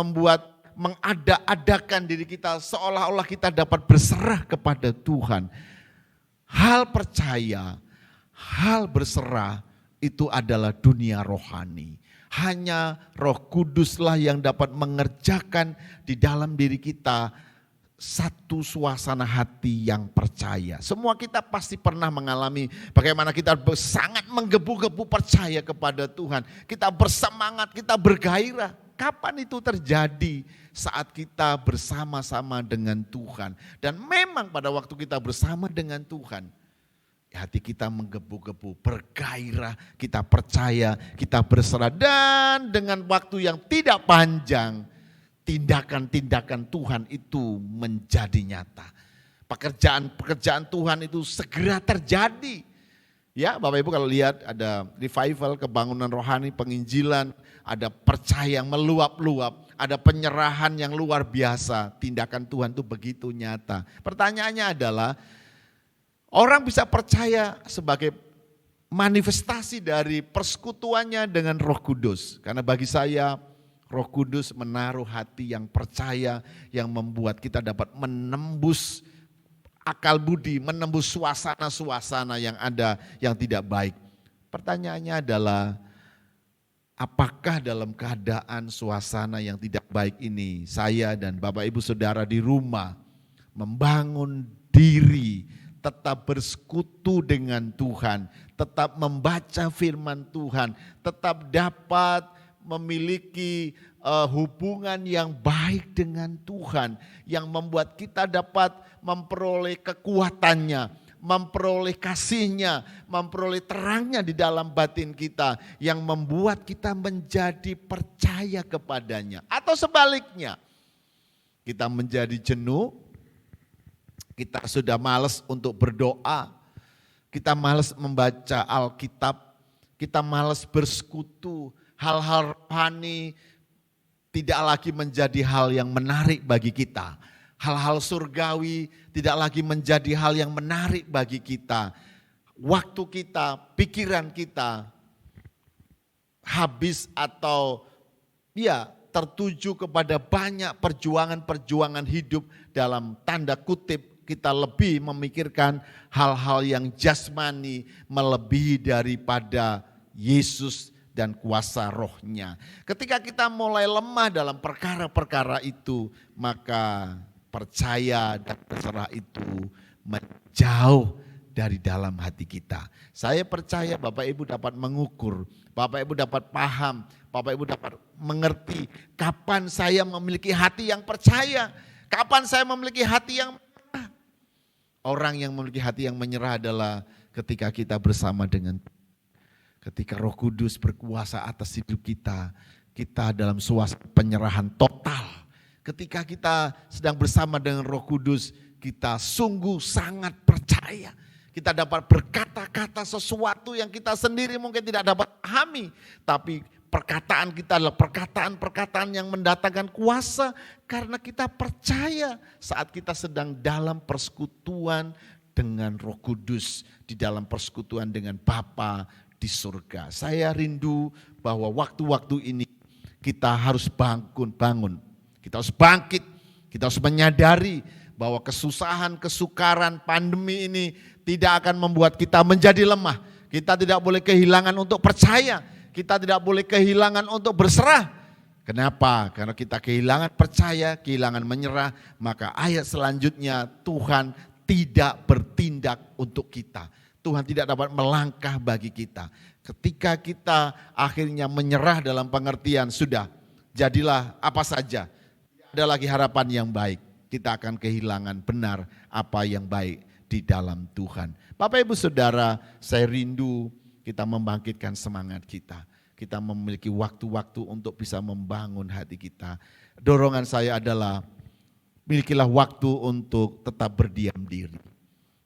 mengada-adakan diri kita seolah-olah kita dapat berserah kepada Tuhan. Hal percaya, hal berserah itu adalah dunia rohani. Hanya Roh Kuduslah yang dapat mengerjakan di dalam diri kita satu suasana hati yang percaya. Semua kita pasti pernah mengalami bagaimana kita sangat menggebu-gebu percaya kepada Tuhan. Kita bersemangat, kita bergairah. Kapan itu terjadi? Saat kita bersama-sama dengan Tuhan. Dan memang pada waktu kita bersama dengan Tuhan, hati kita menggebu-gebu, bergairah, kita percaya, kita berserah. Dan dengan waktu yang tidak panjang, tindakan-tindakan Tuhan itu menjadi nyata. Pekerjaan Tuhan itu segera terjadi. Ya, Bapak Ibu kalau lihat ada revival, kebangunan rohani, penginjilan, ada percaya yang meluap-luap, ada penyerahan yang luar biasa. Tindakan Tuhan itu begitu nyata. Pertanyaannya adalah, orang bisa percaya sebagai manifestasi dari persekutuannya dengan Roh Kudus. Karena bagi saya, Roh Kudus menaruh hati yang percaya, yang membuat kita dapat menembus akal budi, menembus suasana-suasana yang ada yang tidak baik. Pertanyaannya adalah, apakah dalam keadaan suasana yang tidak baik ini, saya dan Bapak Ibu Saudara di rumah membangun diri, tetap bersekutu dengan Tuhan, tetap membaca firman Tuhan, tetap dapat memiliki hubungan yang baik dengan Tuhan, yang membuat kita dapat memperoleh kekuatannya, memperoleh kasihnya, memperoleh terangnya di dalam batin kita, yang membuat kita menjadi percaya kepadanya. Atau sebaliknya, kita menjadi jenuh, kita sudah malas untuk berdoa, kita malas membaca Alkitab, kita malas bersekutu. Hal-hal rohani tidak lagi menjadi hal yang menarik bagi kita. Hal-hal surgawi tidak lagi menjadi hal yang menarik bagi kita. Waktu kita, pikiran kita habis atau tertuju kepada banyak perjuangan-perjuangan hidup, dalam tanda kutip kita lebih memikirkan hal-hal yang jasmani melebihi daripada Yesus dan kuasa rohnya. Ketika kita mulai lemah dalam perkara-perkara itu, maka percaya dan berserah itu menjauh dari dalam hati kita. Saya percaya Bapak Ibu dapat mengukur, Bapak Ibu dapat paham, Bapak Ibu dapat mengerti kapan saya memiliki hati yang percaya, kapan saya memiliki hati yang menyerah. Orang yang memiliki hati yang menyerah adalah ketika kita bersama dengan Tuhan. Ketika Roh Kudus berkuasa atas hidup kita, kita dalam suasana penyerahan total. Ketika kita sedang bersama dengan Roh Kudus, kita sungguh sangat percaya. Kita dapat berkata-kata sesuatu yang kita sendiri mungkin tidak dapat pahami. Tapi perkataan kita adalah perkataan-perkataan yang mendatangkan kuasa. Karena kita percaya saat kita sedang dalam persekutuan dengan Roh Kudus. Di dalam persekutuan dengan Bapa di surga. Saya rindu bahwa waktu-waktu ini kita harus bangun. Kita harus bangkit, kita harus menyadari bahwa kesusahan, kesukaran, pandemi ini tidak akan membuat kita menjadi lemah. Kita tidak boleh kehilangan untuk percaya. Kita tidak boleh kehilangan untuk berserah. Kenapa? Karena kita kehilangan percaya, kehilangan menyerah, maka ayat selanjutnya Tuhan tidak bertindak untuk kita. Tuhan tidak dapat melangkah bagi kita. Ketika kita akhirnya menyerah dalam pengertian, sudah, jadilah apa saja. Tidak ada lagi harapan yang baik. Kita akan kehilangan benar apa yang baik di dalam Tuhan. Bapak Ibu Saudara, saya rindu kita membangkitkan semangat kita. Kita memiliki waktu-waktu untuk bisa membangun hati kita. Dorongan saya adalah milikilah waktu untuk tetap berdiam diri.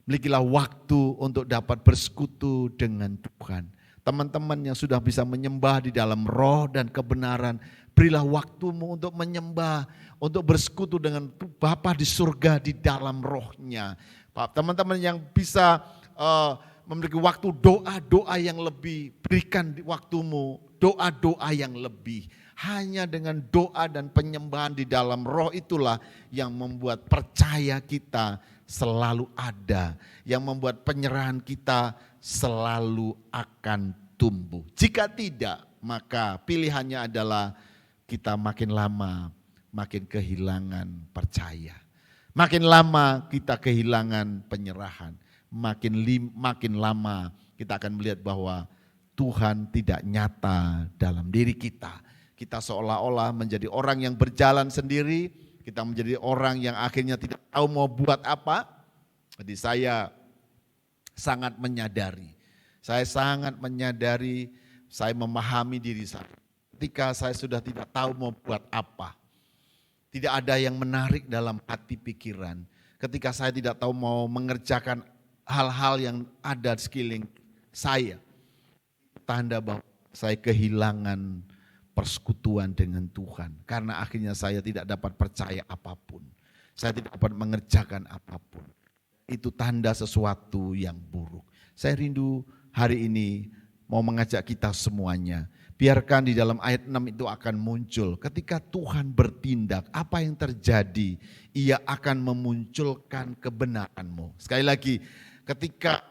Milikilah waktu untuk dapat bersekutu dengan Tuhan. Teman-teman yang sudah bisa menyembah di dalam roh dan kebenaran, berilah waktumu untuk menyembah, untuk bersekutu dengan Bapa di surga di dalam rohnya. Teman-teman yang bisa memiliki waktu doa-doa yang lebih, berikan waktumu doa-doa yang lebih. Hanya dengan doa dan penyembahan di dalam roh itulah yang membuat percaya kita selalu ada, yang membuat penyerahan kita selalu akan tumbuh. Jika tidak, maka pilihannya adalah kita makin lama makin kehilangan percaya. Makin lama kita kehilangan penyerahan. Makin lama kita akan melihat bahwa Tuhan tidak nyata dalam diri kita. Kita seolah-olah menjadi orang yang berjalan sendiri, kita menjadi orang yang akhirnya tidak tahu mau buat apa. Jadi saya sangat menyadari, saya memahami diri saya. Ketika saya sudah tidak tahu mau buat apa, tidak ada yang menarik dalam hati pikiran. Ketika saya tidak tahu mau mengerjakan hal-hal yang ada di sekeliling saya, tanda bahwa saya kehilangan persekutuan dengan Tuhan. Karena akhirnya saya tidak dapat percaya apapun. Saya tidak dapat mengerjakan apapun. Itu tanda sesuatu yang buruk. Saya rindu hari ini mau mengajak kita semuanya. Biarkan di dalam ayat 6 itu akan muncul. Ketika Tuhan bertindak, apa yang terjadi? Ia akan memunculkan kebenaranmu. Sekali lagi, ketika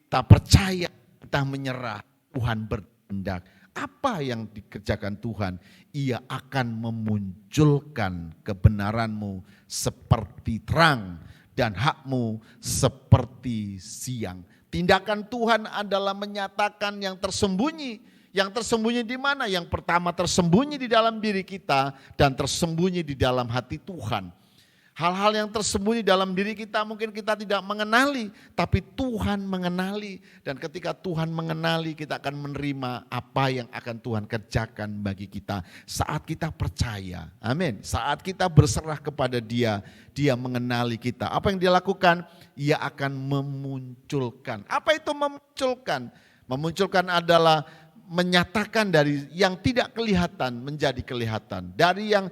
kita percaya, kita menyerah, Tuhan bertindak. Apa yang dikerjakan Tuhan? Ia akan memunculkan kebenaranmu seperti terang dan hakmu seperti siang. Tindakan Tuhan adalah menyatakan yang tersembunyi. Yang tersembunyi di mana? Yang pertama tersembunyi di dalam diri kita dan tersembunyi di dalam hati Tuhan. Hal-hal yang tersembunyi dalam diri kita mungkin kita tidak mengenali, tapi Tuhan mengenali. Dan ketika Tuhan mengenali, kita akan menerima apa yang akan Tuhan kerjakan bagi kita saat kita percaya. Amin. Saat kita berserah kepada Dia, Dia mengenali kita. Apa yang Dia lakukan? Ia akan memunculkan. Apa itu memunculkan? Memunculkan adalah menyatakan dari yang tidak kelihatan menjadi kelihatan. Dari yang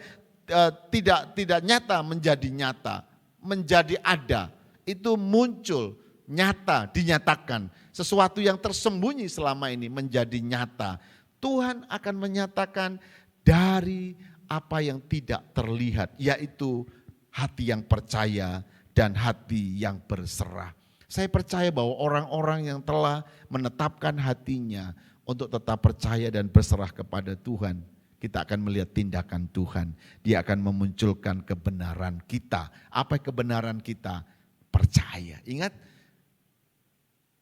tidak nyata menjadi nyata, menjadi ada. Itu muncul, nyata, dinyatakan. Sesuatu yang tersembunyi selama ini menjadi nyata. Tuhan akan menyatakan dari apa yang tidak terlihat, yaitu hati yang percaya dan hati yang berserah. Saya percaya bahwa orang-orang yang telah menetapkan hatinya untuk tetap percaya dan berserah kepada Tuhan, kita akan melihat tindakan Tuhan. Dia akan memunculkan kebenaran kita. Apa kebenaran kita? Percaya. Ingat,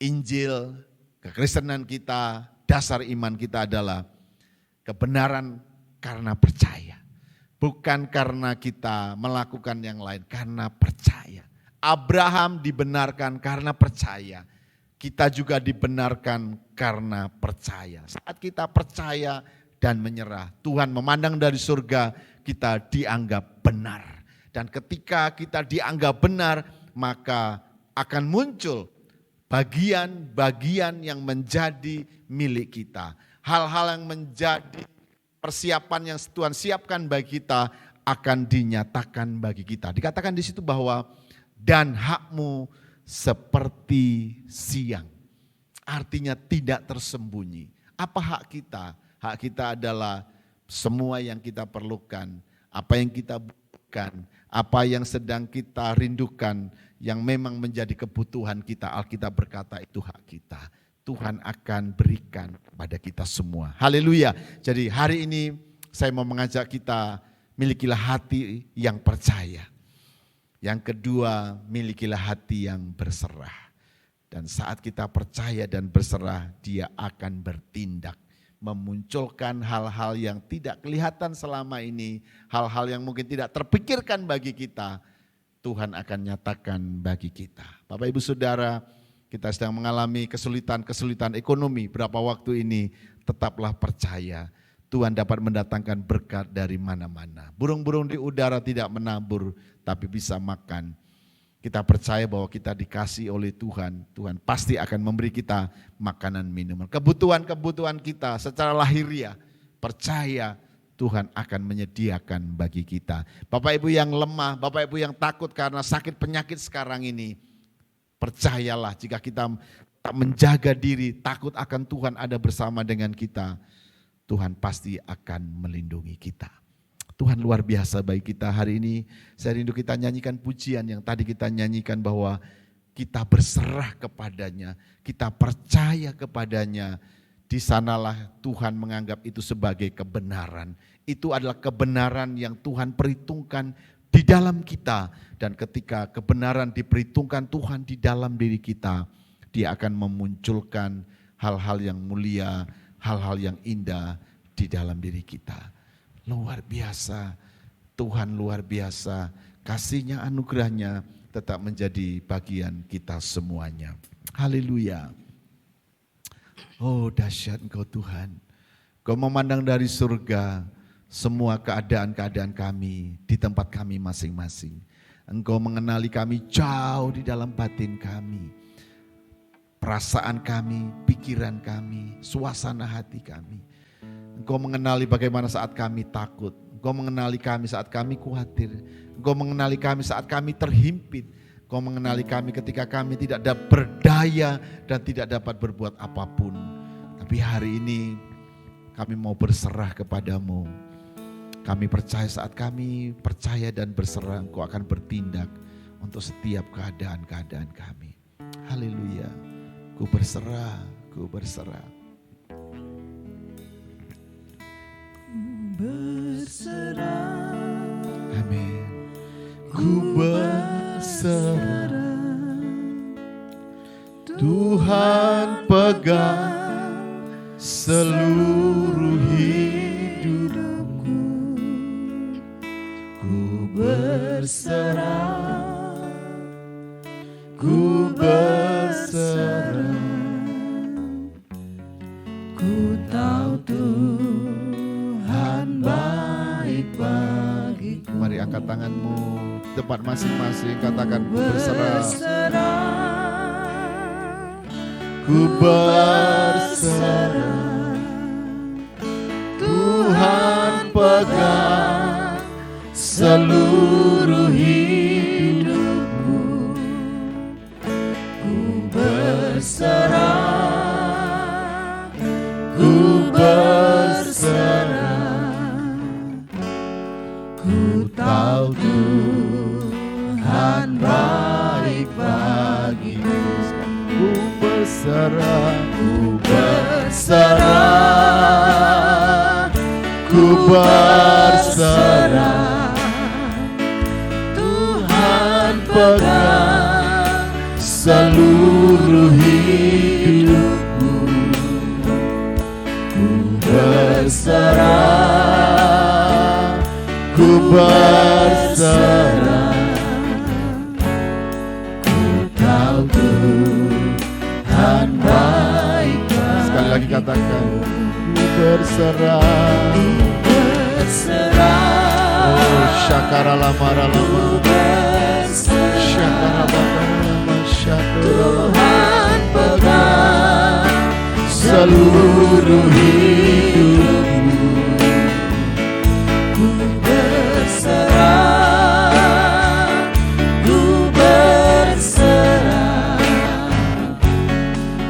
Injil, kekristenan kita, dasar iman kita adalah kebenaran karena percaya. Bukan karena kita melakukan yang lain, karena percaya. Abraham dibenarkan karena percaya. Kita juga dibenarkan karena percaya. Saat kita percaya dan menyerah, Tuhan memandang dari surga, kita dianggap benar. Dan ketika kita dianggap benar, maka akan muncul bagian-bagian yang menjadi milik kita. Hal-hal yang menjadi persiapan yang Tuhan siapkan bagi kita akan dinyatakan bagi kita. Dikatakan di situ bahwa dan hakmu seperti siang. Artinya tidak tersembunyi. Apa hak kita? Hak kita adalah semua yang kita perlukan, apa yang kita butuhkan, apa yang sedang kita rindukan, yang memang menjadi kebutuhan kita. Alkitab berkata itu hak kita. Tuhan akan berikan kepada kita semua. Haleluya. Jadi hari ini saya mau mengajak kita, milikilah hati yang percaya. Yang kedua, milikilah hati yang berserah. Dan saat kita percaya dan berserah, Dia akan bertindak. Memunculkan hal-hal yang tidak kelihatan selama ini, hal-hal yang mungkin tidak terpikirkan bagi kita, Tuhan akan nyatakan bagi kita. Bapak Ibu Saudara, kita sedang mengalami kesulitan ekonomi berapa waktu ini, tetaplah percaya Tuhan dapat mendatangkan berkat dari mana-mana. Burung-burung di udara tidak menabur, tapi bisa makan. Kita percaya bahwa kita dikasih oleh Tuhan, Tuhan pasti akan memberi kita makanan minuman. Kebutuhan-kebutuhan kita secara lahiriah, percaya Tuhan akan menyediakan bagi kita. Bapak Ibu yang lemah, Bapak Ibu yang takut karena sakit penyakit sekarang ini, percayalah jika kita tak menjaga diri, takut akan Tuhan ada bersama dengan kita, Tuhan pasti akan melindungi kita. Tuhan luar biasa bagi kita hari ini. Saya rindu kita nyanyikan pujian yang tadi kita nyanyikan bahwa kita berserah kepadanya, kita percaya kepadanya. Di sanalah Tuhan menganggap itu sebagai kebenaran. Itu adalah kebenaran yang Tuhan perhitungkan di dalam kita. Dan ketika kebenaran diperhitungkan Tuhan di dalam diri kita, Dia akan memunculkan hal-hal yang mulia, hal-hal yang indah di dalam diri kita. Luar biasa, Tuhan luar biasa, kasih-Nya, anugerah-Nya tetap menjadi bagian kita semuanya. Haleluya. Oh dahsyat Engkau Tuhan, Engkau memandang dari surga semua keadaan-keadaan kami di tempat kami masing-masing. Engkau mengenali kami jauh di dalam batin kami, perasaan kami, pikiran kami, suasana hati kami. Engkau mengenali bagaimana saat kami takut, Engkau mengenali kami saat kami khawatir, Engkau mengenali kami saat kami terhimpit, Engkau mengenali kami ketika kami tidak ada berdaya dan tidak dapat berbuat apapun. Tapi hari ini kami mau berserah kepadamu. Kami percaya saat kami percaya dan berserah, Engkau akan bertindak untuk setiap keadaan-keadaan kami. Haleluya. Ku berserah, ku berserah. Berserah, Amin. Ku berserah, Tuhan pegang seluruh hidupku. Ku berserah, ku berserah. ku tahu Tuhan baik bagiku. Mari angkat tanganmu tempat masing-masing, katakan ku berserah. Ku berserah, Tuhan pegang seluruh hidupku. Ku berserah, Ku berserah, ku tahu Tuhan baik bagiku. ku berserah, Ku berserah, ku berserah, Tuhan pegang seluruh hidupku. Ku berserah, ku berserah, ku tahu Tuhan baik bagiku. sekali lagi katakan ku berserah. Berserah, Oh syakara lamara lama, syakara lama, syakara lama. Tuhan pegang Seluruh hidupku. Ku berserah, ku berserah,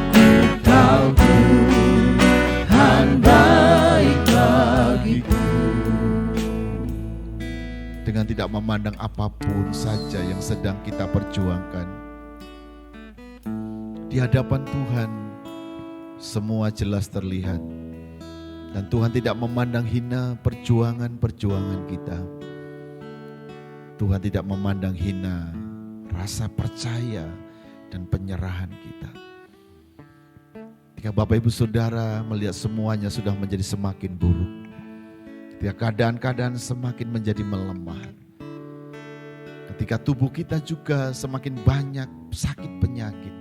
ku tahu Tuhan baik bagiku. Dengan tidak memandang apapun saja yang sedang kita perjuangkan, di hadapan Tuhan semua jelas terlihat. Dan Tuhan tidak memandang hina perjuangan-perjuangan kita. Tuhan tidak memandang hina rasa percaya dan penyerahan kita. Ketika Bapak Ibu Saudara melihat semuanya sudah menjadi semakin buruk, ketika keadaan-keadaan semakin menjadi melemah, ketika tubuh kita juga semakin banyak sakit penyakit,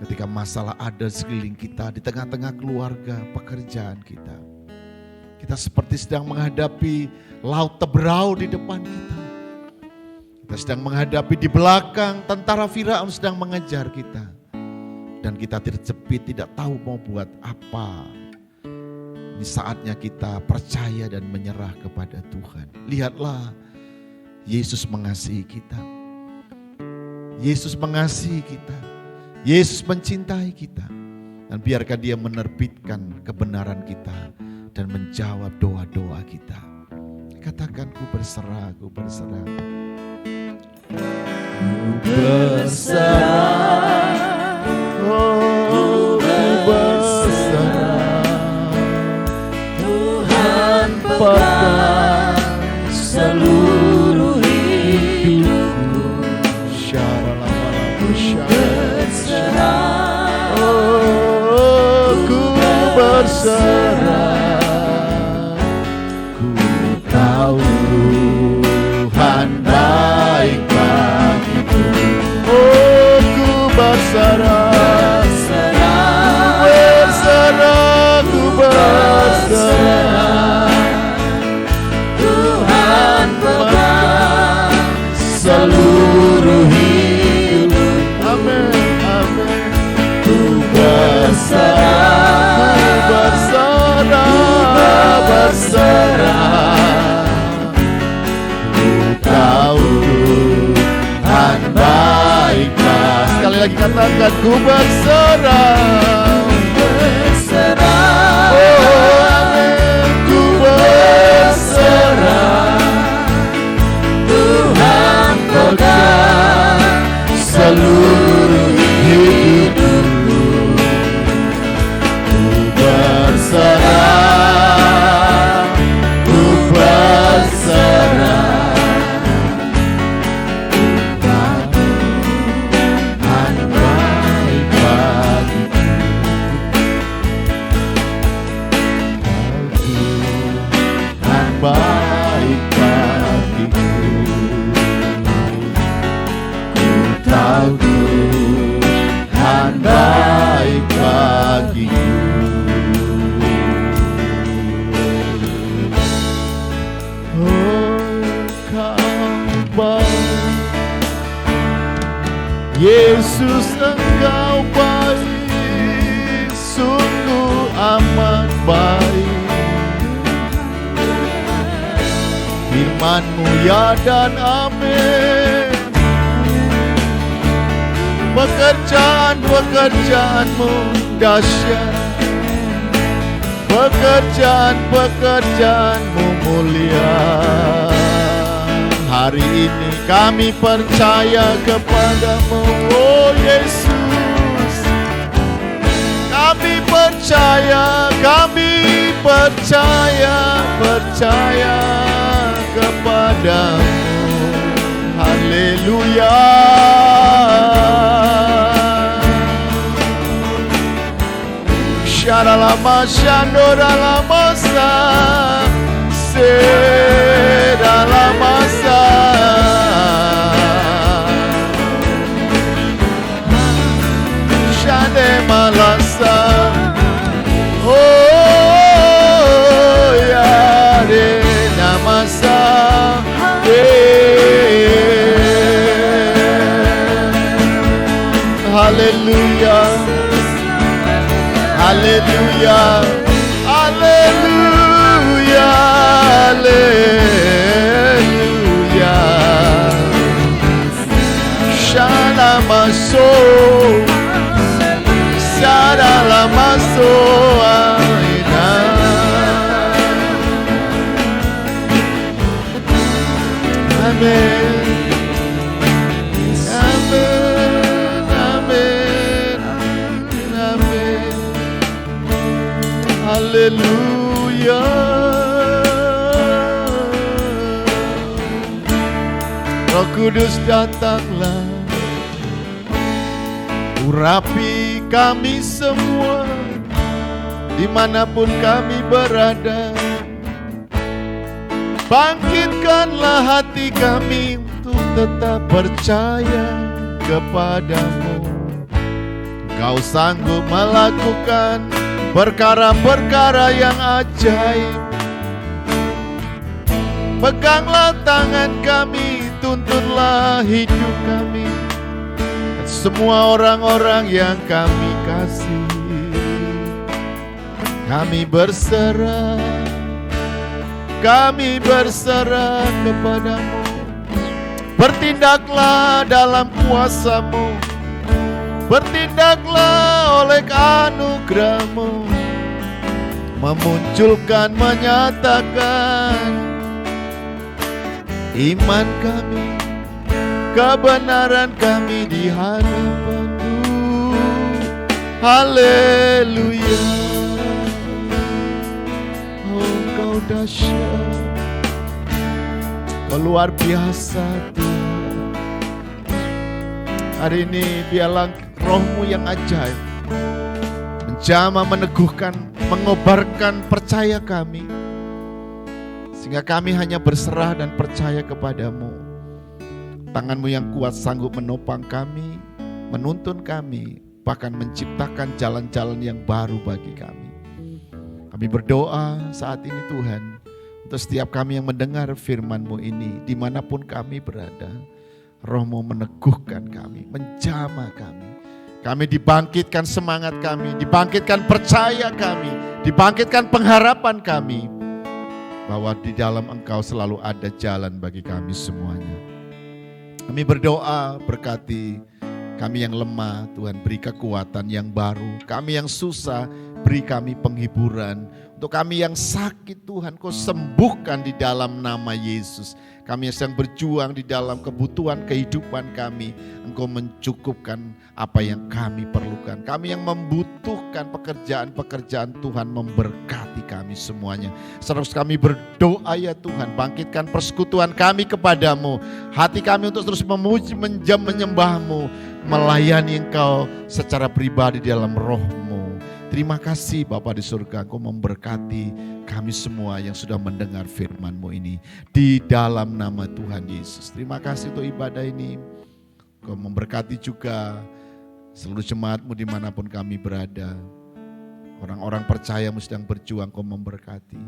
ketika masalah ada di sekeliling kita, di tengah-tengah keluarga, pekerjaan kita, kita seperti sedang menghadapi laut teberau di depan kita. Kita sedang menghadapi di belakang tentara Firaun sedang mengejar kita. Dan kita terjepit, tidak tahu mau buat apa. Ini saatnya kita percaya dan menyerah kepada Tuhan. Lihatlah, Yesus mengasihi kita. Yesus mengasihi kita. Yesus mencintai kita. Dan biarkan Dia menerbitkan kebenaran kita dan menjawab doa-doa kita. Katakan, ku berserah, ku berserah. Ku berserah, oh, ku berserah. Tuhan pegang seluruh hidupku. Ku berserah, oh, ku berserah. Ku tahu Tuhan baik bagiku. Oh, ku berserah, berserah, ku berserah. Tuhan pegang seluruh hidup. Amin, amin. Ku berserah, ku berserah, berserah. Tuhan baiklah. Sekali lagi katakan, ku berserah, berserah. Oh, amin. Ku berserah. Tuhan pegang seluruh hidupku. Ku berserah, ku berserah. Baik bagiku, ku tahu Tuhan baik bagiku. Oh, Kau baik, Yesus, Engkau baik, sungguh amat baik. Firman-Mu ya dan amin. Pekerjaan-pekerjaan-Mu dahsyat. Pekerjaan-pekerjaan-Mu mulia. Hari ini kami percaya kepadamu, oh Yesus. Kami percaya, percaya kepadamu. Haleluya. Sharalama shandoralama sa sedalama sa shande malasa. Oh ya de namasa. Hallelujah, hallelujah, hallelujah, hallelujah. Shalamaso, Shalamaso, amen. Amen, amen, amen. Haleluya. Roh Kudus datanglah, urapi kami semua dimanapun kami berada. Bangkitkanlah hati kami untuk tetap percaya kepadamu. Kau sanggup melakukan perkara-perkara yang ajaib. Peganglah tangan kami, tuntunlah hidup kami, dan semua orang-orang yang kami kasih. Kami berserah kepadamu. Bertindaklah dalam kuasa-Mu, bertindaklah oleh anugerah-Mu, memunculkan, menyatakan iman kami, kebenaran kami di hadapan-Mu. Haleluya. Oh, Engkau dahsyat, Kau luar biasa Tuhan. Hari ini biarlah Roh-Mu yang ajaib menjamah, meneguhkan, mengobarkan percaya kami, sehingga kami hanya berserah dan percaya kepadamu. Tangan-Mu yang kuat sanggup menopang kami, menuntun kami, bahkan menciptakan jalan-jalan yang baru bagi kami. Kami berdoa saat ini Tuhan, untuk setiap kami yang mendengar firman-Mu ini, dimanapun kami berada, Roh-Mu meneguhkan kami, menjamah kami. Kami dibangkitkan semangat kami, dibangkitkan percaya kami, dibangkitkan pengharapan kami, bahwa di dalam Engkau selalu ada jalan bagi kami semuanya. Kami berdoa, berkati kami yang lemah, Tuhan beri kekuatan yang baru. Kami yang susah, beri kami penghiburan. Untuk kami yang sakit, Tuhan Kau sembuhkan di dalam nama Yesus. Kami yang sedang berjuang di dalam kebutuhan kehidupan kami, Engkau mencukupkan apa yang kami perlukan. Kami yang membutuhkan pekerjaan-pekerjaan, Tuhan memberkati kami semuanya. Terus kami berdoa ya Tuhan, bangkitkan persekutuan kami kepadamu. Hati kami untuk terus memuji, menyembah-Mu, melayani Engkau secara pribadi dalam Roh-Mu. Terima kasih Bapa di surga, Engkau memberkati kami semua yang sudah mendengar firman-Mu ini di dalam nama Tuhan Yesus. Terima kasih untuk ibadah ini. Engkau memberkati juga seluruh jemaat-Mu dimanapun kami berada. Orang-orang percaya-Mu sedang berjuang, Engkau memberkati.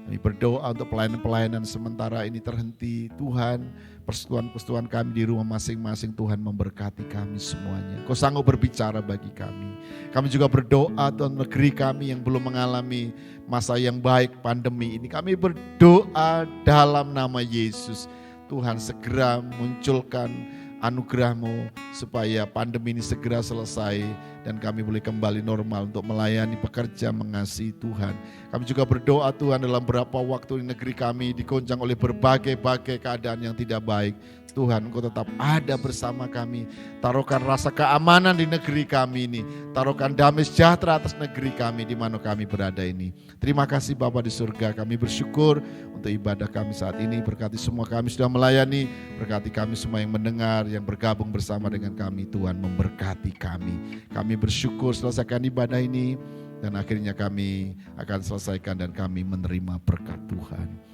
Kami berdoa untuk pelayanan-pelayanan sementara ini terhenti. Tuhan, persekutuan-persekutuan kami di rumah masing-masing, Tuhan memberkati kami semuanya. Kau sanggup berbicara bagi kami. Kami juga berdoa Tuhan, negeri kami yang belum mengalami masa yang baik pandemi ini. Kami berdoa dalam nama Yesus. Tuhan segera munculkan anugerah-Mu supaya pandemi ini segera selesai dan kami boleh kembali normal untuk melayani, pekerja, mengasihi Tuhan. Kami juga berdoa Tuhan, dalam beberapa waktu di negeri kami digoncang oleh berbagai keadaan yang tidak baik. Tuhan, Engkau tetap ada bersama kami. Taruhkan rasa keamanan di negeri kami ini. Taruhkan damai sejahtera atas negeri kami di mana kami berada ini. Terima kasih Bapa di surga, kami bersyukur untuk ibadah kami saat ini. Berkati semua kami sudah melayani, berkati kami semua yang mendengar, yang bergabung bersama dengan kami. Tuhan memberkati kami. Kami bersyukur selesaikan ibadah ini dan akhirnya kami akan selesaikan dan kami menerima berkat Tuhan.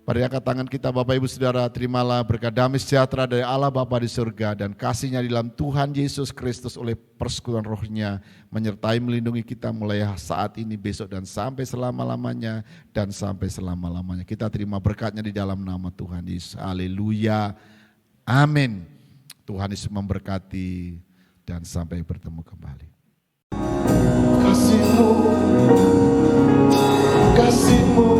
Mari angkat tangan kita Bapak Ibu Saudara, terimalah berkat damai sejahtera dari Allah Bapa di surga dan kasih-Nya di dalam Tuhan Yesus Kristus oleh persekutuan Roh-Nya menyertai melindungi kita mulai saat ini, besok dan sampai selama-lamanya dan sampai selama-lamanya. Kita terima berkat-Nya di dalam nama Tuhan Yesus. Haleluya. Amin. Tuhan Yesus memberkati dan sampai bertemu kembali. Kasih-Mu, kasih-Mu